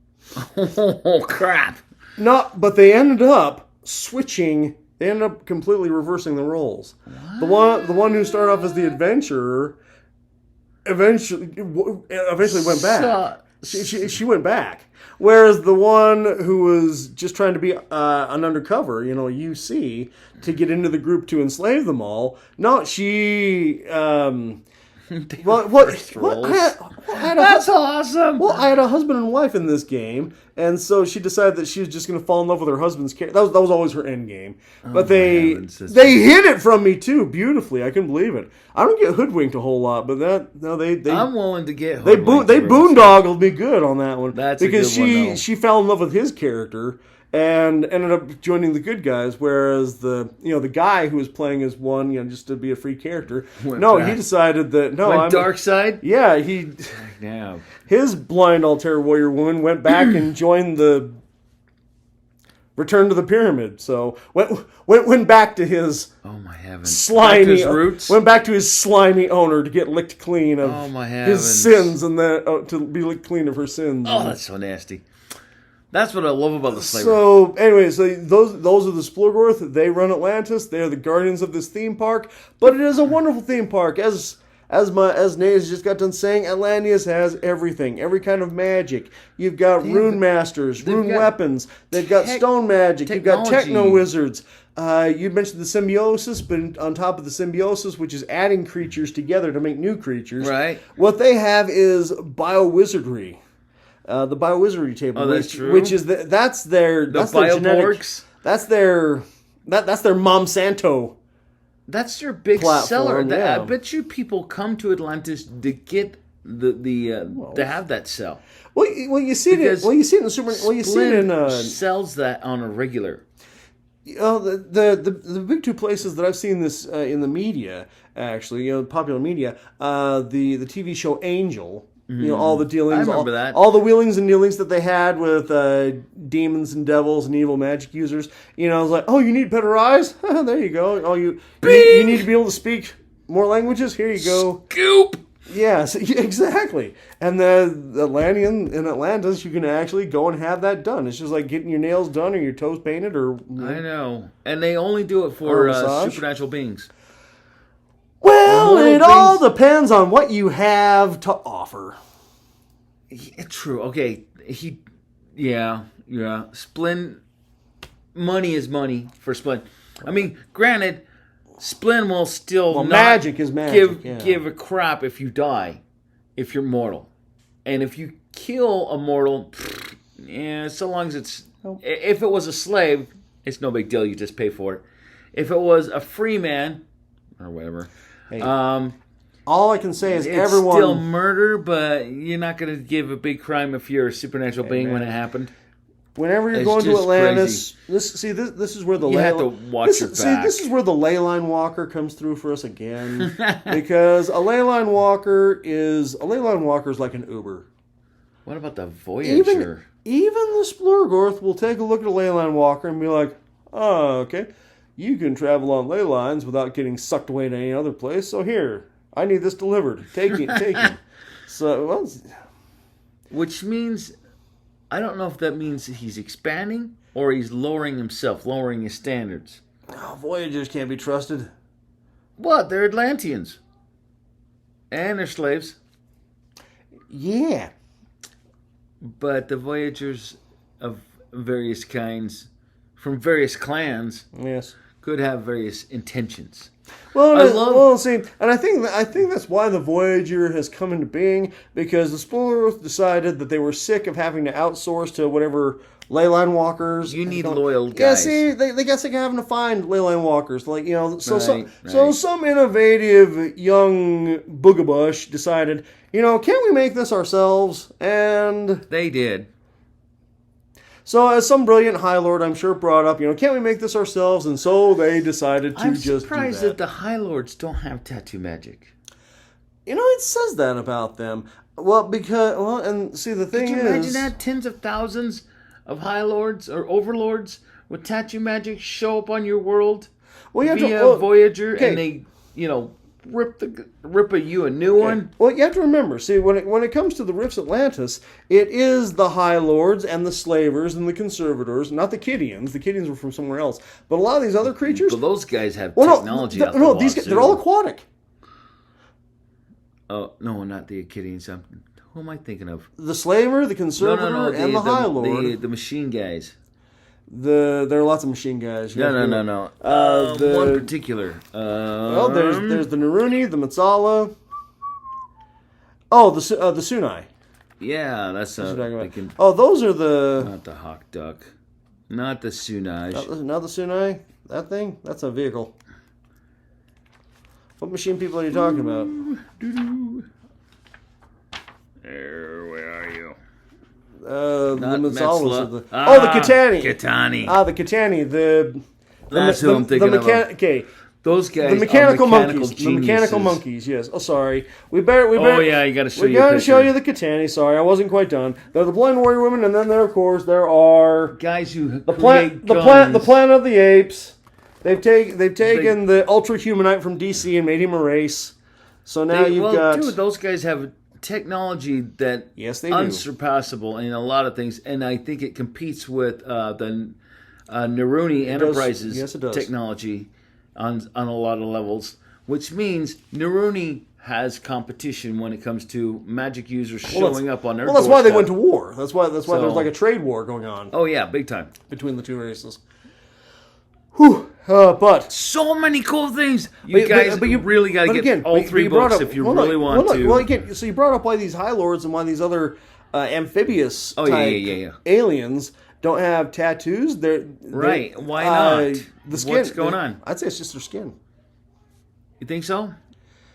[SPEAKER 2] Oh crap!
[SPEAKER 1] No, but they ended up switching. They ended up completely reversing the roles. What? The one who started off as the adventurer eventually went back. She went back. Whereas the one who was just trying to be an undercover, UC, to get into the group to enslave them all, no, she... That's
[SPEAKER 2] awesome!
[SPEAKER 1] Well, I had a husband and wife in this game, and so she decided that she was just going to fall in love with her husband's character. That was always her end game. But they hid it from me, too, beautifully. I couldn't believe it. I don't get hoodwinked a whole lot, but they
[SPEAKER 2] I'm willing to get
[SPEAKER 1] hoodwinked. They boondoggled me good on that one.
[SPEAKER 2] That's because
[SPEAKER 1] a good one, she fell in love with his character and ended up joining the good guys, whereas the guy who was playing as one, just to be a free character, he decided that
[SPEAKER 2] went dark side.
[SPEAKER 1] Yeah, his blind Altair warrior woman went back and joined the Return to the Pyramid. So went back to his slimy
[SPEAKER 2] roots.
[SPEAKER 1] Went back to his slimy owner to get licked clean of his sins, and to be licked clean of her sins.
[SPEAKER 2] Oh, that's so nasty. That's what I love about the slaver.
[SPEAKER 1] So, anyway, those are the Splurgorth. They run Atlantis. They are the guardians of this theme park. But it is a wonderful theme park. As Nate has just got done saying, Atlantis has everything. Every kind of magic. You've got rune masters, rune weapons. They've got stone magic. You've got techno wizards. You mentioned the symbiosis, but on top of the symbiosis, which is adding creatures together to make new creatures,
[SPEAKER 2] right?
[SPEAKER 1] What they have is bio-wizardry. The bio-wizardry table, which is that's their
[SPEAKER 2] Bioborgs.
[SPEAKER 1] That's their Monsanto.
[SPEAKER 2] That's their big
[SPEAKER 1] platform,
[SPEAKER 2] seller.
[SPEAKER 1] yeah.
[SPEAKER 2] I bet you people come to Atlantis to get to have that cell.
[SPEAKER 1] Well, you see it. You see it in the super. Well, you see it in
[SPEAKER 2] sells that on a regular.
[SPEAKER 1] The big two places that I've seen this in the media, actually, popular media, the TV show Angel. All the dealings.
[SPEAKER 2] I remember that.
[SPEAKER 1] All the wheelings and dealings that they had with demons and devils and evil magic users. I was like, oh, you need better eyes? There you go. Oh, you need to be able to speak more languages? Here you go.
[SPEAKER 2] Scoop!
[SPEAKER 1] Yes, exactly. And the Atlantean in Atlantis, you can actually go and have that done. It's just like getting your nails done or your toes painted or...
[SPEAKER 2] I know. And they only do it for supernatural beings.
[SPEAKER 1] Well, it all depends on what you have to offer.
[SPEAKER 2] Yeah, true. Okay. Yeah. Splin, money is money for Splin. I mean, granted, Splin will still not
[SPEAKER 1] magic is magic.
[SPEAKER 2] Give a crap if you die, if you're mortal. And if you kill a mortal, so long as it's... If it was a slave, it's no big deal. You just pay for it. If it was a free man, or whatever...
[SPEAKER 1] Hey, all I can say is everyone...
[SPEAKER 2] It's still murder, but you're not going to give a big crime if you're a supernatural being when it happened.
[SPEAKER 1] Whenever you're going to Atlantis, this is where the
[SPEAKER 2] you have to watch your back.
[SPEAKER 1] See, this is where the ley line walker comes through for us again, because a ley line walker is like an Uber.
[SPEAKER 2] What about the Voyager?
[SPEAKER 1] Even the Splurgorth will take a look at a ley line walker and be like, "Oh, okay. You can travel on ley lines without getting sucked away to any other place. So here, I need this delivered. Take it." So,
[SPEAKER 2] which means, I don't know if that means he's expanding or he's lowering himself, lowering his standards.
[SPEAKER 1] Oh, Voyagers can't be trusted.
[SPEAKER 2] What? They're Atlanteans. And they're slaves.
[SPEAKER 1] Yeah.
[SPEAKER 2] But the Voyagers of various kinds, from various clans,
[SPEAKER 1] yes,
[SPEAKER 2] could have various intentions.
[SPEAKER 1] See, and I think that's why the Voyager has come into being, because the Spooler decided that they were sick of having to outsource to whatever leyline walkers.
[SPEAKER 2] You need loyal guys.
[SPEAKER 1] Yeah, see, they got sick of having to find leyline walkers. Like,
[SPEAKER 2] Right.
[SPEAKER 1] Some innovative young boogabush decided, can't we make this ourselves? And
[SPEAKER 2] they did.
[SPEAKER 1] so, as some brilliant High Lord, I'm sure, brought up, can't we make this ourselves? And so they decided to
[SPEAKER 2] I'm
[SPEAKER 1] just do
[SPEAKER 2] surprised that the High Lords don't have tattoo magic.
[SPEAKER 1] It says that about them. And see, the thing is...
[SPEAKER 2] Could you imagine that? Tens of thousands of High Lords or Overlords with tattoo magic show up on your world via Voyager, and they, rip you a new one.
[SPEAKER 1] Well, you have to remember, see, when it comes to the Rift's Atlantis, it is the High Lords and the Slavers and the Conservators, not the Kidians. The Kidians were from somewhere else. But a lot of these other creatures...
[SPEAKER 2] But those guys have technology
[SPEAKER 1] these guys, they're all aquatic.
[SPEAKER 2] Oh, no, not the Kidians. Who am I thinking of?
[SPEAKER 1] The Slaver, the Conservator, and the High Lord.
[SPEAKER 2] The machine guys.
[SPEAKER 1] There are lots of machine guys.
[SPEAKER 2] No. One particular.
[SPEAKER 1] There's the Naruni, the Matsala. Oh, the Sunai.
[SPEAKER 2] Yeah, that's
[SPEAKER 1] those are the...
[SPEAKER 2] Not the Hawk Duck. Not the Sunai.
[SPEAKER 1] Not the Sunai? That thing? That's a vehicle. What machine people are you talking about?
[SPEAKER 2] Where are you?
[SPEAKER 1] The Matsalas. The
[SPEAKER 2] Kitani.
[SPEAKER 1] Kitani. The Kitani.
[SPEAKER 2] That's who I'm thinking of.
[SPEAKER 1] Okay.
[SPEAKER 2] Those guys
[SPEAKER 1] the mechanical monkeys.
[SPEAKER 2] Geniuses.
[SPEAKER 1] The mechanical monkeys, yes. Oh, sorry. We better.
[SPEAKER 2] Oh, yeah, you got to show
[SPEAKER 1] We got to show you the Kitani. Sorry, I wasn't quite done. They're the blind warrior women, and then of course, there are...
[SPEAKER 2] guys who
[SPEAKER 1] the Planet of the Apes. They've taken the Ultra Humanite from DC and made him a race. So now
[SPEAKER 2] dude, those guys have technology that
[SPEAKER 1] yes, they do.
[SPEAKER 2] Unsurpassable in a lot of things, and I think it competes with the Naruni Enterprises technology on a lot of levels, which means Naruni has competition when it comes to magic users showing up on their
[SPEAKER 1] that's why they went to war. That's why there's like a trade war going on.
[SPEAKER 2] Oh yeah, big time
[SPEAKER 1] between the two races. Whew. But
[SPEAKER 2] so many cool things. You really got to get all three books if you really want to.
[SPEAKER 1] Well, again, so you brought up why these High Lords and why these other amphibious type aliens don't have tattoos.
[SPEAKER 2] Right. Why not?
[SPEAKER 1] The skin.
[SPEAKER 2] What's going on?
[SPEAKER 1] I'd say it's just their skin.
[SPEAKER 2] You think so?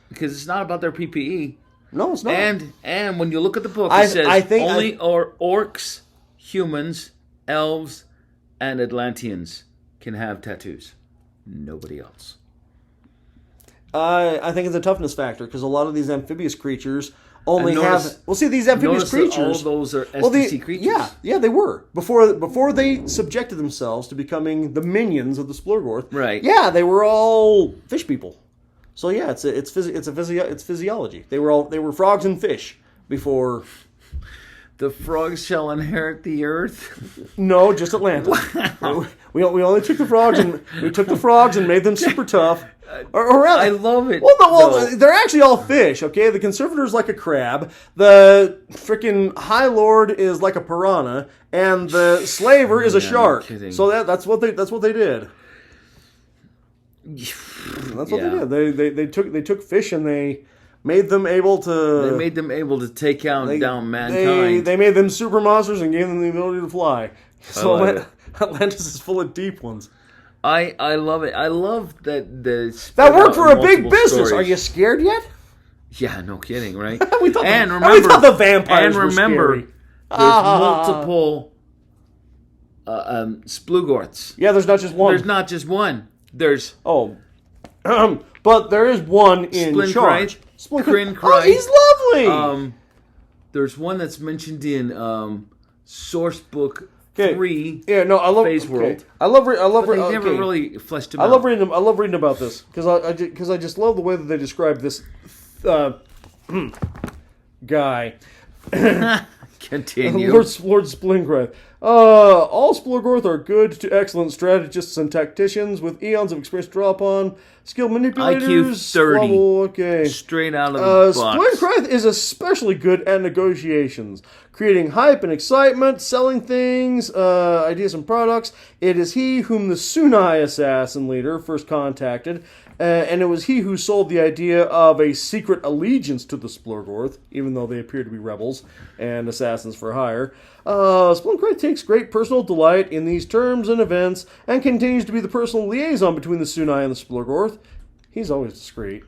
[SPEAKER 2] Because it's not about their PPE.
[SPEAKER 1] No, it's not.
[SPEAKER 2] And when you look at the book, it says only orcs, humans, elves, and Atlanteans can have tattoos. Nobody else.
[SPEAKER 1] I think it's a toughness factor because a lot of these amphibious creatures only have... Well, see, these amphibious creatures...
[SPEAKER 2] All those are STC creatures.
[SPEAKER 1] Yeah, they were. Before they subjected themselves to becoming the minions of the Splurgorth.
[SPEAKER 2] Right.
[SPEAKER 1] Yeah, they were all fish people. So yeah, it's physiology. They were frogs and fish before...
[SPEAKER 2] The frogs shall inherit the earth.
[SPEAKER 1] No, just Atlantis. we only took the frogs and made them super tough. Or
[SPEAKER 2] I love it.
[SPEAKER 1] Well, they're actually all fish. Okay, the Conservator's like a crab. The freaking High Lord is like a piranha, and the Slaver is a shark. So that's what they did. That's what they did. They took fish and they made them able to
[SPEAKER 2] take down mankind.
[SPEAKER 1] They made them super monsters and gave them the ability to fly. So Atlantis is full of deep ones.
[SPEAKER 2] I love it. I love that
[SPEAKER 1] that worked for a big business. Stories. Are you scared yet?
[SPEAKER 2] Yeah, no kidding, right?
[SPEAKER 1] we thought the vampires were scary.
[SPEAKER 2] There's multiple Splugorths.
[SPEAKER 1] Yeah, there's not just one.
[SPEAKER 2] There's
[SPEAKER 1] but there is one in charge.
[SPEAKER 2] Oh,
[SPEAKER 1] he's lovely.
[SPEAKER 2] There's one that's mentioned in Source Book 3.
[SPEAKER 1] Yeah, no, I love
[SPEAKER 2] Phase World.
[SPEAKER 1] I love.
[SPEAKER 2] They never really fleshed him out.
[SPEAKER 1] I love reading about this because I just love the way that they describe this guy.
[SPEAKER 2] Continue.
[SPEAKER 1] Lord Splingreath. All Splorgorth are good to excellent strategists and tacticians with eons of experience to draw upon. Skilled manipulators.
[SPEAKER 2] IQ 30.
[SPEAKER 1] Okay.
[SPEAKER 2] Straight out of the box.
[SPEAKER 1] Splingreath is especially good at negotiations, creating hype and excitement, selling things, ideas and products. It is he whom the Sunai assassin leader first contacted, and it was he who sold the idea of a secret allegiance to the Splorgorth, even though they appear to be rebels and assassins for hire. Splingreath takes great personal delight in these terms and events, and continues to be the personal liaison between the Sunai and the Splorgorth. He's always discreet.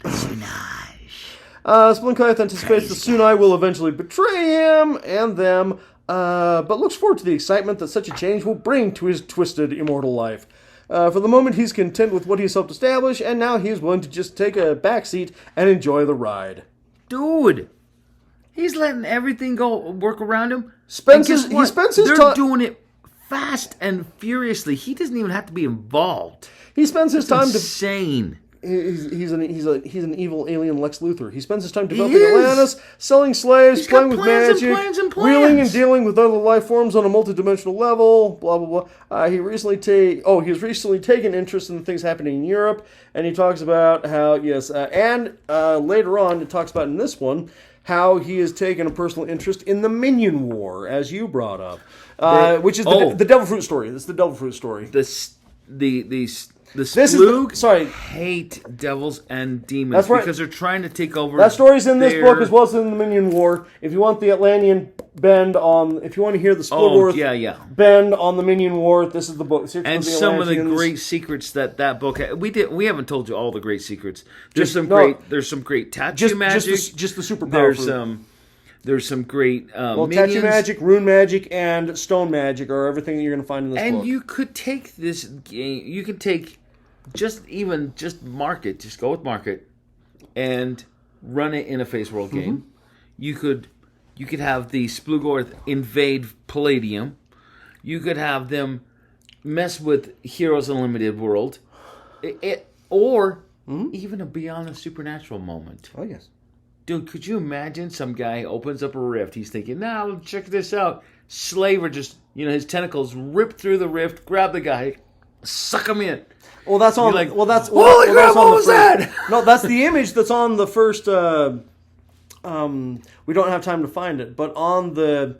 [SPEAKER 1] Splingreath anticipates the Sunai will eventually betray him and them, but looks forward to the excitement that such a change will bring to his twisted, immortal life. For the moment, he's content with what he's helped establish, and now he's willing to just take a backseat and enjoy the ride.
[SPEAKER 2] Dude, he's letting everything work around him.
[SPEAKER 1] He spends his
[SPEAKER 2] They're
[SPEAKER 1] time.
[SPEAKER 2] doing it fast and furiously. He doesn't even have to be involved.
[SPEAKER 1] He spends his time
[SPEAKER 2] insane.
[SPEAKER 1] He's an evil alien Lex Luthor. He spends his time developing Atlantis, selling slaves, playing with magic, wheeling and dealing with other life forms on a multidimensional level. Blah blah blah. He's recently taken interest in things happening in Europe, and he talks about how later on it talks about in this one how he has taken a personal interest in the Minion War, as you brought up, which is the Devil Fruit story. This is the Devil Fruit story.
[SPEAKER 2] The Sploogs
[SPEAKER 1] hate
[SPEAKER 2] hate devils and demons because they're trying to take over.
[SPEAKER 1] That story's in this book as well as in the Minion War. If you want the Atlantean bend on, if you want to hear the Splorgorth bend on the Minion War, this is the book.
[SPEAKER 2] And some of the great secrets that book had. We haven't told you all the great secrets. There's some great tattoo magic.
[SPEAKER 1] Just the superpower.
[SPEAKER 2] There's some great minions.
[SPEAKER 1] Tattoo magic, rune magic, and stone magic are everything that you're going to find in this book.
[SPEAKER 2] And you could take this game. You could take just market. Just go with market, and run it in a Face World game. You could have the Splorgorth invade Palladium. You could have them mess with Heroes Unlimited World, or even a Beyond the Supernatural moment.
[SPEAKER 1] Oh yes.
[SPEAKER 2] Dude, could you imagine some guy opens up a rift? He's thinking, check this out. Slaver just, his tentacles rip through the rift, grab the guy, suck him in.
[SPEAKER 1] Well, that's on.
[SPEAKER 2] Holy
[SPEAKER 1] crap!
[SPEAKER 2] What was that?
[SPEAKER 1] No, that's the image that's on the first. We don't have time to find it, but on the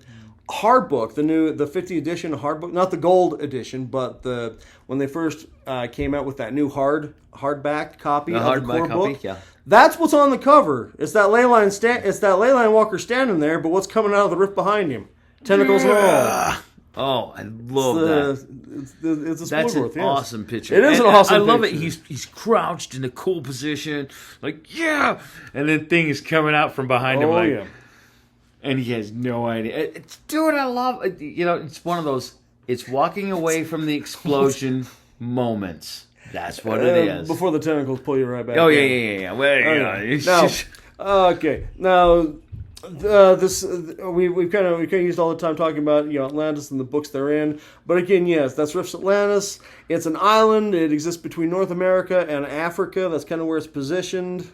[SPEAKER 1] hard book, the 50th edition hard book, not the gold edition, but when they first came out with that new hardback copy of the core book.
[SPEAKER 2] Yeah.
[SPEAKER 1] That's what's on the cover. It's that ley line walker standing there, but what's coming out of the rift behind him? Tentacles and all.
[SPEAKER 2] Oh, I love that.
[SPEAKER 1] It's a
[SPEAKER 2] That's
[SPEAKER 1] Splorgorth,
[SPEAKER 2] an awesome picture.
[SPEAKER 1] It is an awesome picture.
[SPEAKER 2] I love it. He's crouched in a cool position, and then thing is coming out from behind him, and he has no idea. I love it. It's one of those. It's walking away from the explosion moments. That's what it is.
[SPEAKER 1] Before the tentacles pull you right back.
[SPEAKER 2] Oh yeah. Well,
[SPEAKER 1] okay. Now, we've kind of used all the time talking about Atlantis and the books they're in. But again, yes, that's Rifts Atlantis. It's an island. It exists between North America and Africa. That's kind of where it's positioned.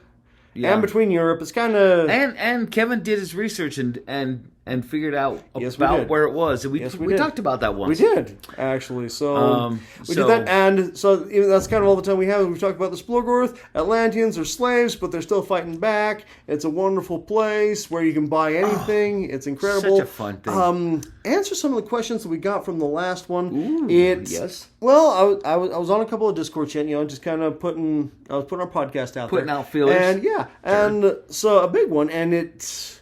[SPEAKER 1] Yeah. And between Europe, it's kind of
[SPEAKER 2] and Kevin did his research and figured out about where it was. And we talked about that once.
[SPEAKER 1] We did, actually. So we did that, and so that's kind of all the time we have. We've talked about the Splorgorth. Atlanteans are slaves, but they're still fighting back. It's a wonderful place where you can buy anything. It's incredible.
[SPEAKER 2] Such a fun thing.
[SPEAKER 1] Answer some of the questions that we got from the last one.
[SPEAKER 2] Ooh, yes.
[SPEAKER 1] Well, I was on a couple of Discord chat, just kind of putting our podcast out there.
[SPEAKER 2] Putting out feelers.
[SPEAKER 1] And and so a big one, and it's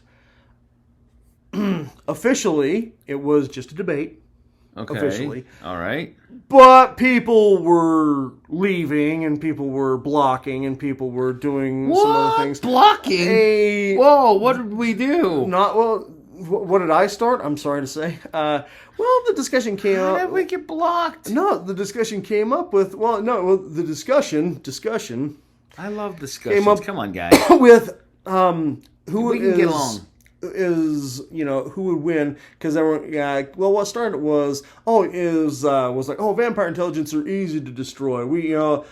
[SPEAKER 1] officially, it was just a debate.
[SPEAKER 2] Okay.
[SPEAKER 1] Officially.
[SPEAKER 2] All right.
[SPEAKER 1] But people were leaving, and people were blocking, and people were doing some other things.
[SPEAKER 2] Blocking? Whoa, what did we do?
[SPEAKER 1] What did I start? I'm sorry to say. The discussion came up.
[SPEAKER 2] How did we get blocked?
[SPEAKER 1] No, the discussion came up with. The discussion.
[SPEAKER 2] I love discussions. Come on, guys.
[SPEAKER 1] With who
[SPEAKER 2] we can get along.
[SPEAKER 1] Is who would win? Because everyone, what started was vampire intelligence are easy to destroy. You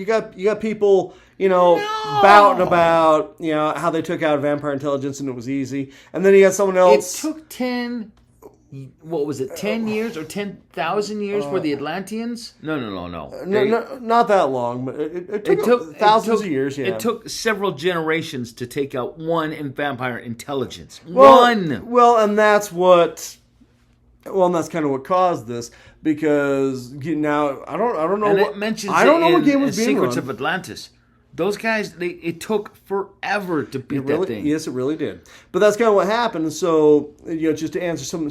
[SPEAKER 1] got people bouting about, how they took out vampire intelligence and it was easy. And then he had someone else.
[SPEAKER 2] It took 10 years or 10,000 years for the Atlanteans? No.
[SPEAKER 1] No, not that long, but it took thousands of years, yeah.
[SPEAKER 2] It took several generations to take out one in vampire intelligence. One!
[SPEAKER 1] Well, and that's kind of what caused this, because now I don't know
[SPEAKER 2] and
[SPEAKER 1] what
[SPEAKER 2] it mentions
[SPEAKER 1] I don't know what game
[SPEAKER 2] in
[SPEAKER 1] was being
[SPEAKER 2] Secrets
[SPEAKER 1] run.
[SPEAKER 2] of Atlantis. Those guys, it took forever to beat that thing.
[SPEAKER 1] Yes, it really did. But that's kind of what happened. So, just to answer some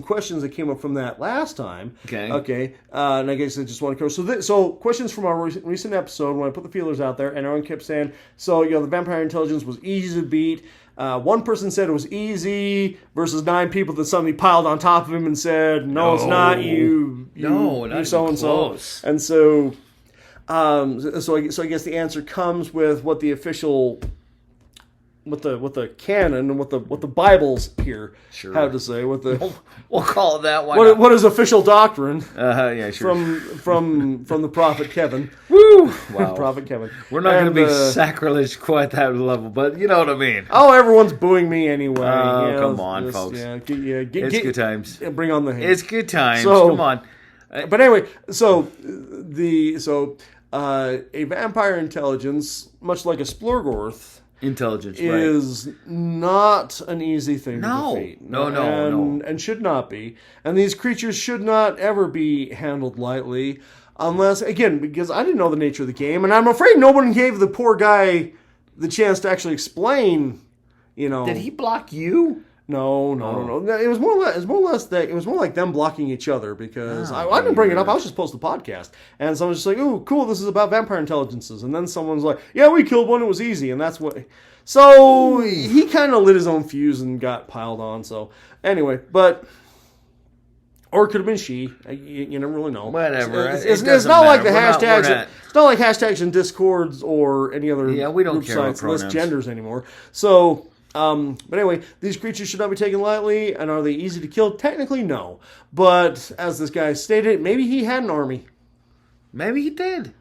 [SPEAKER 1] questions that came up from that last time. Okay. And I guess I just want to cover. So questions from our recent episode when I put the feelers out there, and everyone kept saying, the vampire intelligence was easy to beat. One person said it was easy versus 9 people that suddenly piled on top of him and said, "No, it's not you.
[SPEAKER 2] Not
[SPEAKER 1] so and so." And so. So I guess the answer comes with what the official, what the canon and what the Bibles here have to say. What the
[SPEAKER 2] we'll call it that.
[SPEAKER 1] What is official doctrine?
[SPEAKER 2] Yeah, sure.
[SPEAKER 1] From the prophet Kevin.
[SPEAKER 2] Woo! Wow.
[SPEAKER 1] Prophet Kevin.
[SPEAKER 2] We're not going to be sacrilege quite that level, but you know what I mean.
[SPEAKER 1] Oh, everyone's booing me anyway.
[SPEAKER 2] Come on, folks.
[SPEAKER 1] Yeah,
[SPEAKER 2] it's good times.
[SPEAKER 1] Bring on the hate.
[SPEAKER 2] It's good times. Come on.
[SPEAKER 1] But anyway, a vampire intelligence, much like a Splurgorth
[SPEAKER 2] intelligence,
[SPEAKER 1] is not an easy thing to defeat.
[SPEAKER 2] No.
[SPEAKER 1] And should not be. And these creatures should not ever be handled lightly, unless, again, because I didn't know the nature of the game, and I'm afraid no one gave the poor guy the chance to actually explain.
[SPEAKER 2] Did he block you?
[SPEAKER 1] No. It was more like them blocking each other, because I didn't bring it up. I was just posting the podcast, and someone's just like, "Ooh, cool! This is about vampire intelligences." And then someone's like, "Yeah, we killed one. It was easy." And that's what. So he kind of lit his own fuse and got piled on. So anyway, or it could have been she. You never really know.
[SPEAKER 2] Whatever.
[SPEAKER 1] It's not like the hashtags. It's not like hashtags in Discords or any other
[SPEAKER 2] we don't
[SPEAKER 1] group
[SPEAKER 2] care
[SPEAKER 1] sites
[SPEAKER 2] about
[SPEAKER 1] list genders anymore. So. But anyway, these creatures should not be taken lightly, and are they easy to kill? Technically, no. But as this guy stated, maybe he had an army.
[SPEAKER 2] Maybe he did.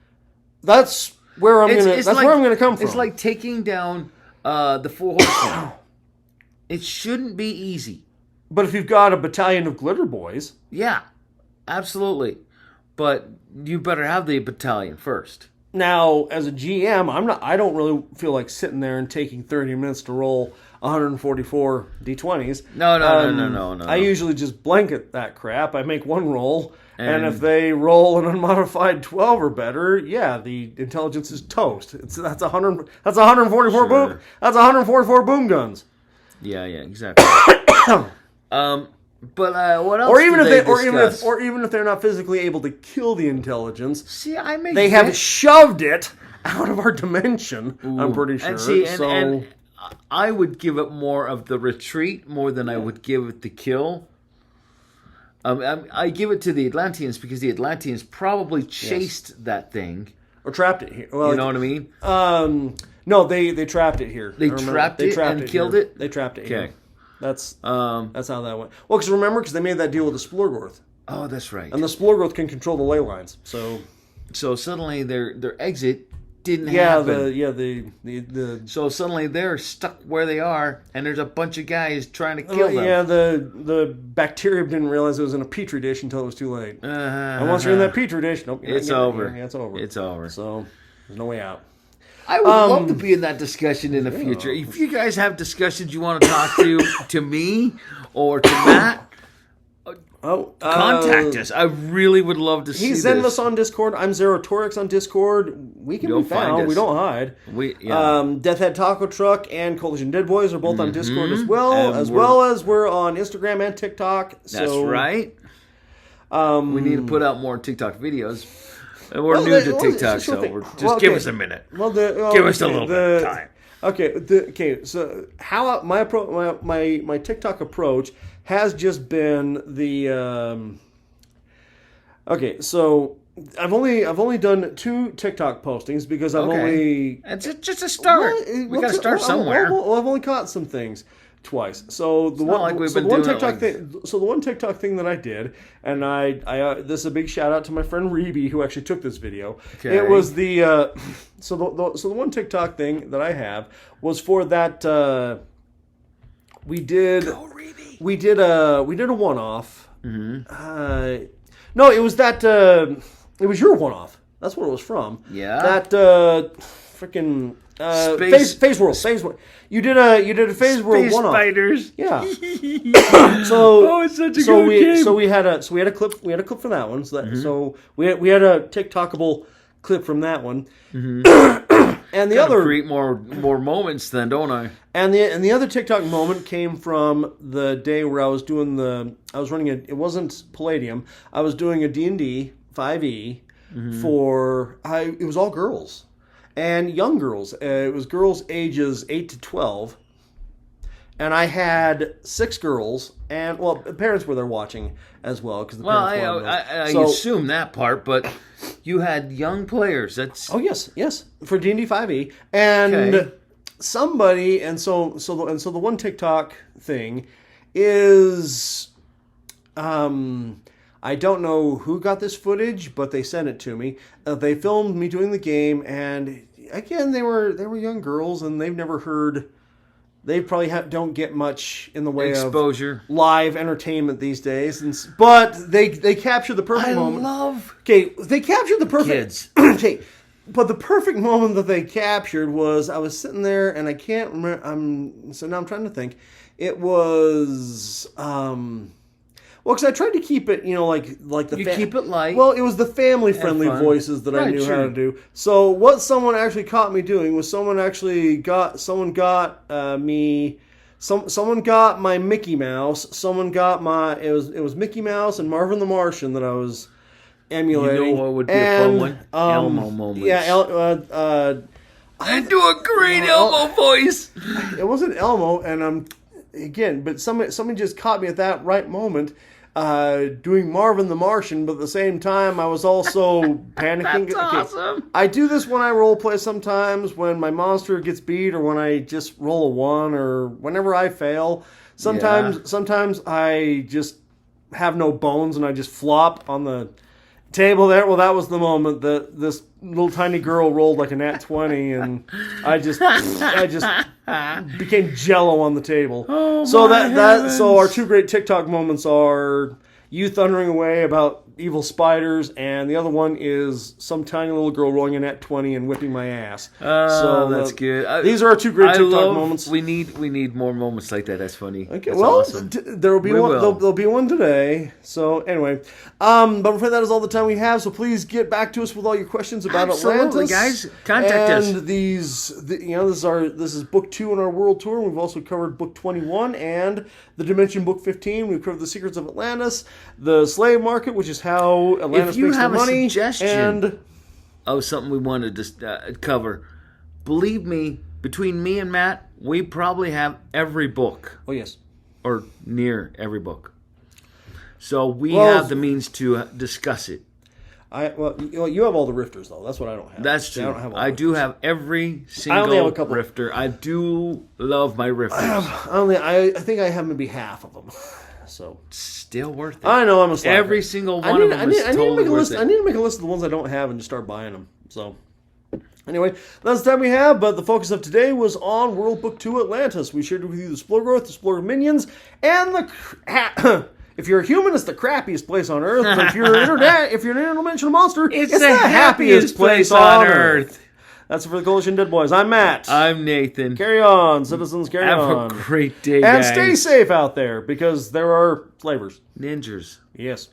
[SPEAKER 1] That's where I'm gonna come from.
[SPEAKER 2] It's like taking down the 4 horsemen. It shouldn't be easy.
[SPEAKER 1] But if you've got a battalion of glitter boys,
[SPEAKER 2] yeah, absolutely. But you better have the battalion first.
[SPEAKER 1] Now, as a GM, I don't really feel like sitting there and taking 30 minutes to roll 144 d20s.
[SPEAKER 2] No.
[SPEAKER 1] I usually just blanket that crap. I make one roll, and if they roll an unmodified 12 or better, the intelligence is toast. That's 144 boom. That's 144 boom guns.
[SPEAKER 2] Yeah, exactly. But what else?
[SPEAKER 1] Or even if they're not physically able to kill the intelligence, they
[SPEAKER 2] have
[SPEAKER 1] shoved it out of our dimension. Ooh. I'm pretty sure.
[SPEAKER 2] And I would give it more of the retreat more than I would give it the kill. I give it to the Atlanteans because the Atlanteans probably chased that thing
[SPEAKER 1] or trapped it here. Well,
[SPEAKER 2] you know what I mean?
[SPEAKER 1] No, they trapped it here.
[SPEAKER 2] They trapped it and killed it.
[SPEAKER 1] They trapped it here. That's how that went. Well, because they made that deal with the Splurgorth.
[SPEAKER 2] Oh, that's right.
[SPEAKER 1] And the Splurgorth can control the ley lines.
[SPEAKER 2] So suddenly their exit didn't happen. So suddenly they're stuck where they are, and there's a bunch of guys trying to kill them.
[SPEAKER 1] Yeah, the bacterium didn't realize it was in a petri dish until it was too late. And once you're in that petri dish,
[SPEAKER 2] it's over.
[SPEAKER 1] It's over.
[SPEAKER 2] It's over.
[SPEAKER 1] So there's no way out.
[SPEAKER 2] I would love to be in that discussion in the future. If you guys have discussions you want to talk to me or to Matt, contact us. I really would love to see this.
[SPEAKER 1] He's sending us on Discord. I'm Zeratorix on Discord. We can be found. We don't hide. Deathhead Taco Truck and Coalition Deadboys are both on Discord as well. Well as we're on Instagram and TikTok.
[SPEAKER 2] That's right. We need to put out more TikTok videos. We're new to TikTok, so give us a minute. Give us a little bit of time.
[SPEAKER 1] Okay. So how my TikTok approach has just been the. Okay, so I've only done 2 TikTok postings because I've only.
[SPEAKER 2] It's just a start. We got to start somewhere.
[SPEAKER 1] Well, I've only caught some things. twice. So the
[SPEAKER 2] not
[SPEAKER 1] one,
[SPEAKER 2] like we've
[SPEAKER 1] so
[SPEAKER 2] been
[SPEAKER 1] the one
[SPEAKER 2] doing it
[SPEAKER 1] TikTok
[SPEAKER 2] like-
[SPEAKER 1] thing. So the one TikTok thing that I did, and I this is a big shout out to my friend Reeby who actually took this video.
[SPEAKER 2] Okay.
[SPEAKER 1] It was the so the one TikTok thing that I have was for that we did
[SPEAKER 2] Go, Reeby.
[SPEAKER 1] we did a one off. No, it was that it was your one off. That's what it was from.
[SPEAKER 2] Yeah.
[SPEAKER 1] That freaking
[SPEAKER 2] Space-
[SPEAKER 1] Phase World. You did a Phase World
[SPEAKER 2] Space
[SPEAKER 1] one off.
[SPEAKER 2] Spiders.
[SPEAKER 1] Yeah. So
[SPEAKER 2] Oh, it's such a good game.
[SPEAKER 1] So we had a clip from that one. So so we had a TikTokable clip from that one. And the other
[SPEAKER 2] Create more moments then, don't I?
[SPEAKER 1] and the other TikTok moment came from the day where I was running it wasn't Palladium. I was doing a D&D 5e for it was all girls and young girls. It was girls ages 8 to 12. And I had 6 girls, and parents were there watching as well because the
[SPEAKER 2] Well,
[SPEAKER 1] parents
[SPEAKER 2] I
[SPEAKER 1] So-
[SPEAKER 2] assume that part, but you had young players. That's
[SPEAKER 1] Oh yes, for D&D 5e, and
[SPEAKER 2] Okay.
[SPEAKER 1] somebody, and so the one TikTok thing is, I don't know who got this footage, but they sent it to me. They filmed me doing the game, and again, they were young girls, and they've never heard. They probably don't get much in the way
[SPEAKER 2] exposure.
[SPEAKER 1] of live entertainment these days, but they capture the perfect moment. Okay, they captured the perfect
[SPEAKER 2] Kids.
[SPEAKER 1] Okay, but the perfect moment that they captured was I was sitting there and I can't remember. So now I'm trying to think. It was because I tried to keep it, like the
[SPEAKER 2] You keep it light.
[SPEAKER 1] Well, it was the family friendly
[SPEAKER 2] fun.
[SPEAKER 1] voices that I
[SPEAKER 2] Right,
[SPEAKER 1] knew how
[SPEAKER 2] sure.
[SPEAKER 1] to do. So what someone actually caught me doing was someone got my Mickey Mouse. Someone got it was Mickey Mouse and Marvin the Martian that I was emulating.
[SPEAKER 2] You know what would be a fun one? Elmo moments.
[SPEAKER 1] Yeah,
[SPEAKER 2] And do a great Elmo voice.
[SPEAKER 1] it wasn't Elmo, and but somebody just caught me at that right moment. Doing Marvin the Martian, but at the same time, I was also panicking.
[SPEAKER 2] That's awesome.
[SPEAKER 1] I do this when I role play sometimes, when my monster gets beat, or when I just roll a 1, or whenever I fail. Sometimes I just have no bones and I just flop on the table there. Well, that was the moment that this little tiny girl rolled like a nat 20, and I just became jello on the table.
[SPEAKER 2] Oh,
[SPEAKER 1] so
[SPEAKER 2] my
[SPEAKER 1] so our
[SPEAKER 2] heavens.
[SPEAKER 1] 2 great TikTok moments are you thundering away about evil spiders, and the other one is some tiny little girl rolling a nat 20 and whipping my ass.
[SPEAKER 2] So that's good.
[SPEAKER 1] These are our 2 great TikTok moments.
[SPEAKER 2] We need more moments like that. That's funny.
[SPEAKER 1] Okay,
[SPEAKER 2] That's
[SPEAKER 1] well,
[SPEAKER 2] awesome.
[SPEAKER 1] there will be
[SPEAKER 2] We
[SPEAKER 1] one.
[SPEAKER 2] will.
[SPEAKER 1] There'll be one today. So anyway, but I'm afraid that is all the time we have. So please get back to us with all your questions about
[SPEAKER 2] Absolutely,
[SPEAKER 1] Atlantis,
[SPEAKER 2] guys. Contact us.
[SPEAKER 1] And this is book 2 on our world tour. We've also covered book 21 and the Dimension book 15. We've covered the Secrets of Atlantis, the slave market, which is how Atlantis
[SPEAKER 2] If you
[SPEAKER 1] makes
[SPEAKER 2] have
[SPEAKER 1] their
[SPEAKER 2] a
[SPEAKER 1] money,
[SPEAKER 2] suggestion
[SPEAKER 1] and
[SPEAKER 2] something we wanted to cover, believe me, between me and Matt, we probably have every book,
[SPEAKER 1] oh yes.
[SPEAKER 2] or near every book. So we
[SPEAKER 1] Well,
[SPEAKER 2] have the means to discuss it.
[SPEAKER 1] You have all the rifters though. That's what I don't have.
[SPEAKER 2] That's
[SPEAKER 1] See,
[SPEAKER 2] true.
[SPEAKER 1] I don't have all
[SPEAKER 2] I
[SPEAKER 1] the
[SPEAKER 2] do
[SPEAKER 1] rifters.
[SPEAKER 2] have every
[SPEAKER 1] only
[SPEAKER 2] single
[SPEAKER 1] have a couple.
[SPEAKER 2] rifter. I do love my rifters.
[SPEAKER 1] I think I have maybe half of them. So
[SPEAKER 2] Still worth it.
[SPEAKER 1] I know I'm a slacker.
[SPEAKER 2] Every single one of them is
[SPEAKER 1] I need to
[SPEAKER 2] totally
[SPEAKER 1] make a
[SPEAKER 2] worth
[SPEAKER 1] list.
[SPEAKER 2] it.
[SPEAKER 1] I need to make a list of the ones I don't have and just start buying them. So anyway, that's the time we have. But the focus of today was on World Book 2 Atlantis. We shared with you the Spore Growth, the Spore Minions, and the. If you're a human, it's the crappiest place on Earth. But if you're an interdimensional monster,
[SPEAKER 2] It's the happiest place on Earth.
[SPEAKER 1] That's it for the Coalition Deadboys. I'm Matt.
[SPEAKER 2] I'm Nathan.
[SPEAKER 1] Carry on, citizens. Carry
[SPEAKER 2] Have
[SPEAKER 1] on.
[SPEAKER 2] a great day,
[SPEAKER 1] And
[SPEAKER 2] guys.
[SPEAKER 1] stay safe out there because there are slavers.
[SPEAKER 2] Ninjas.
[SPEAKER 1] Yes.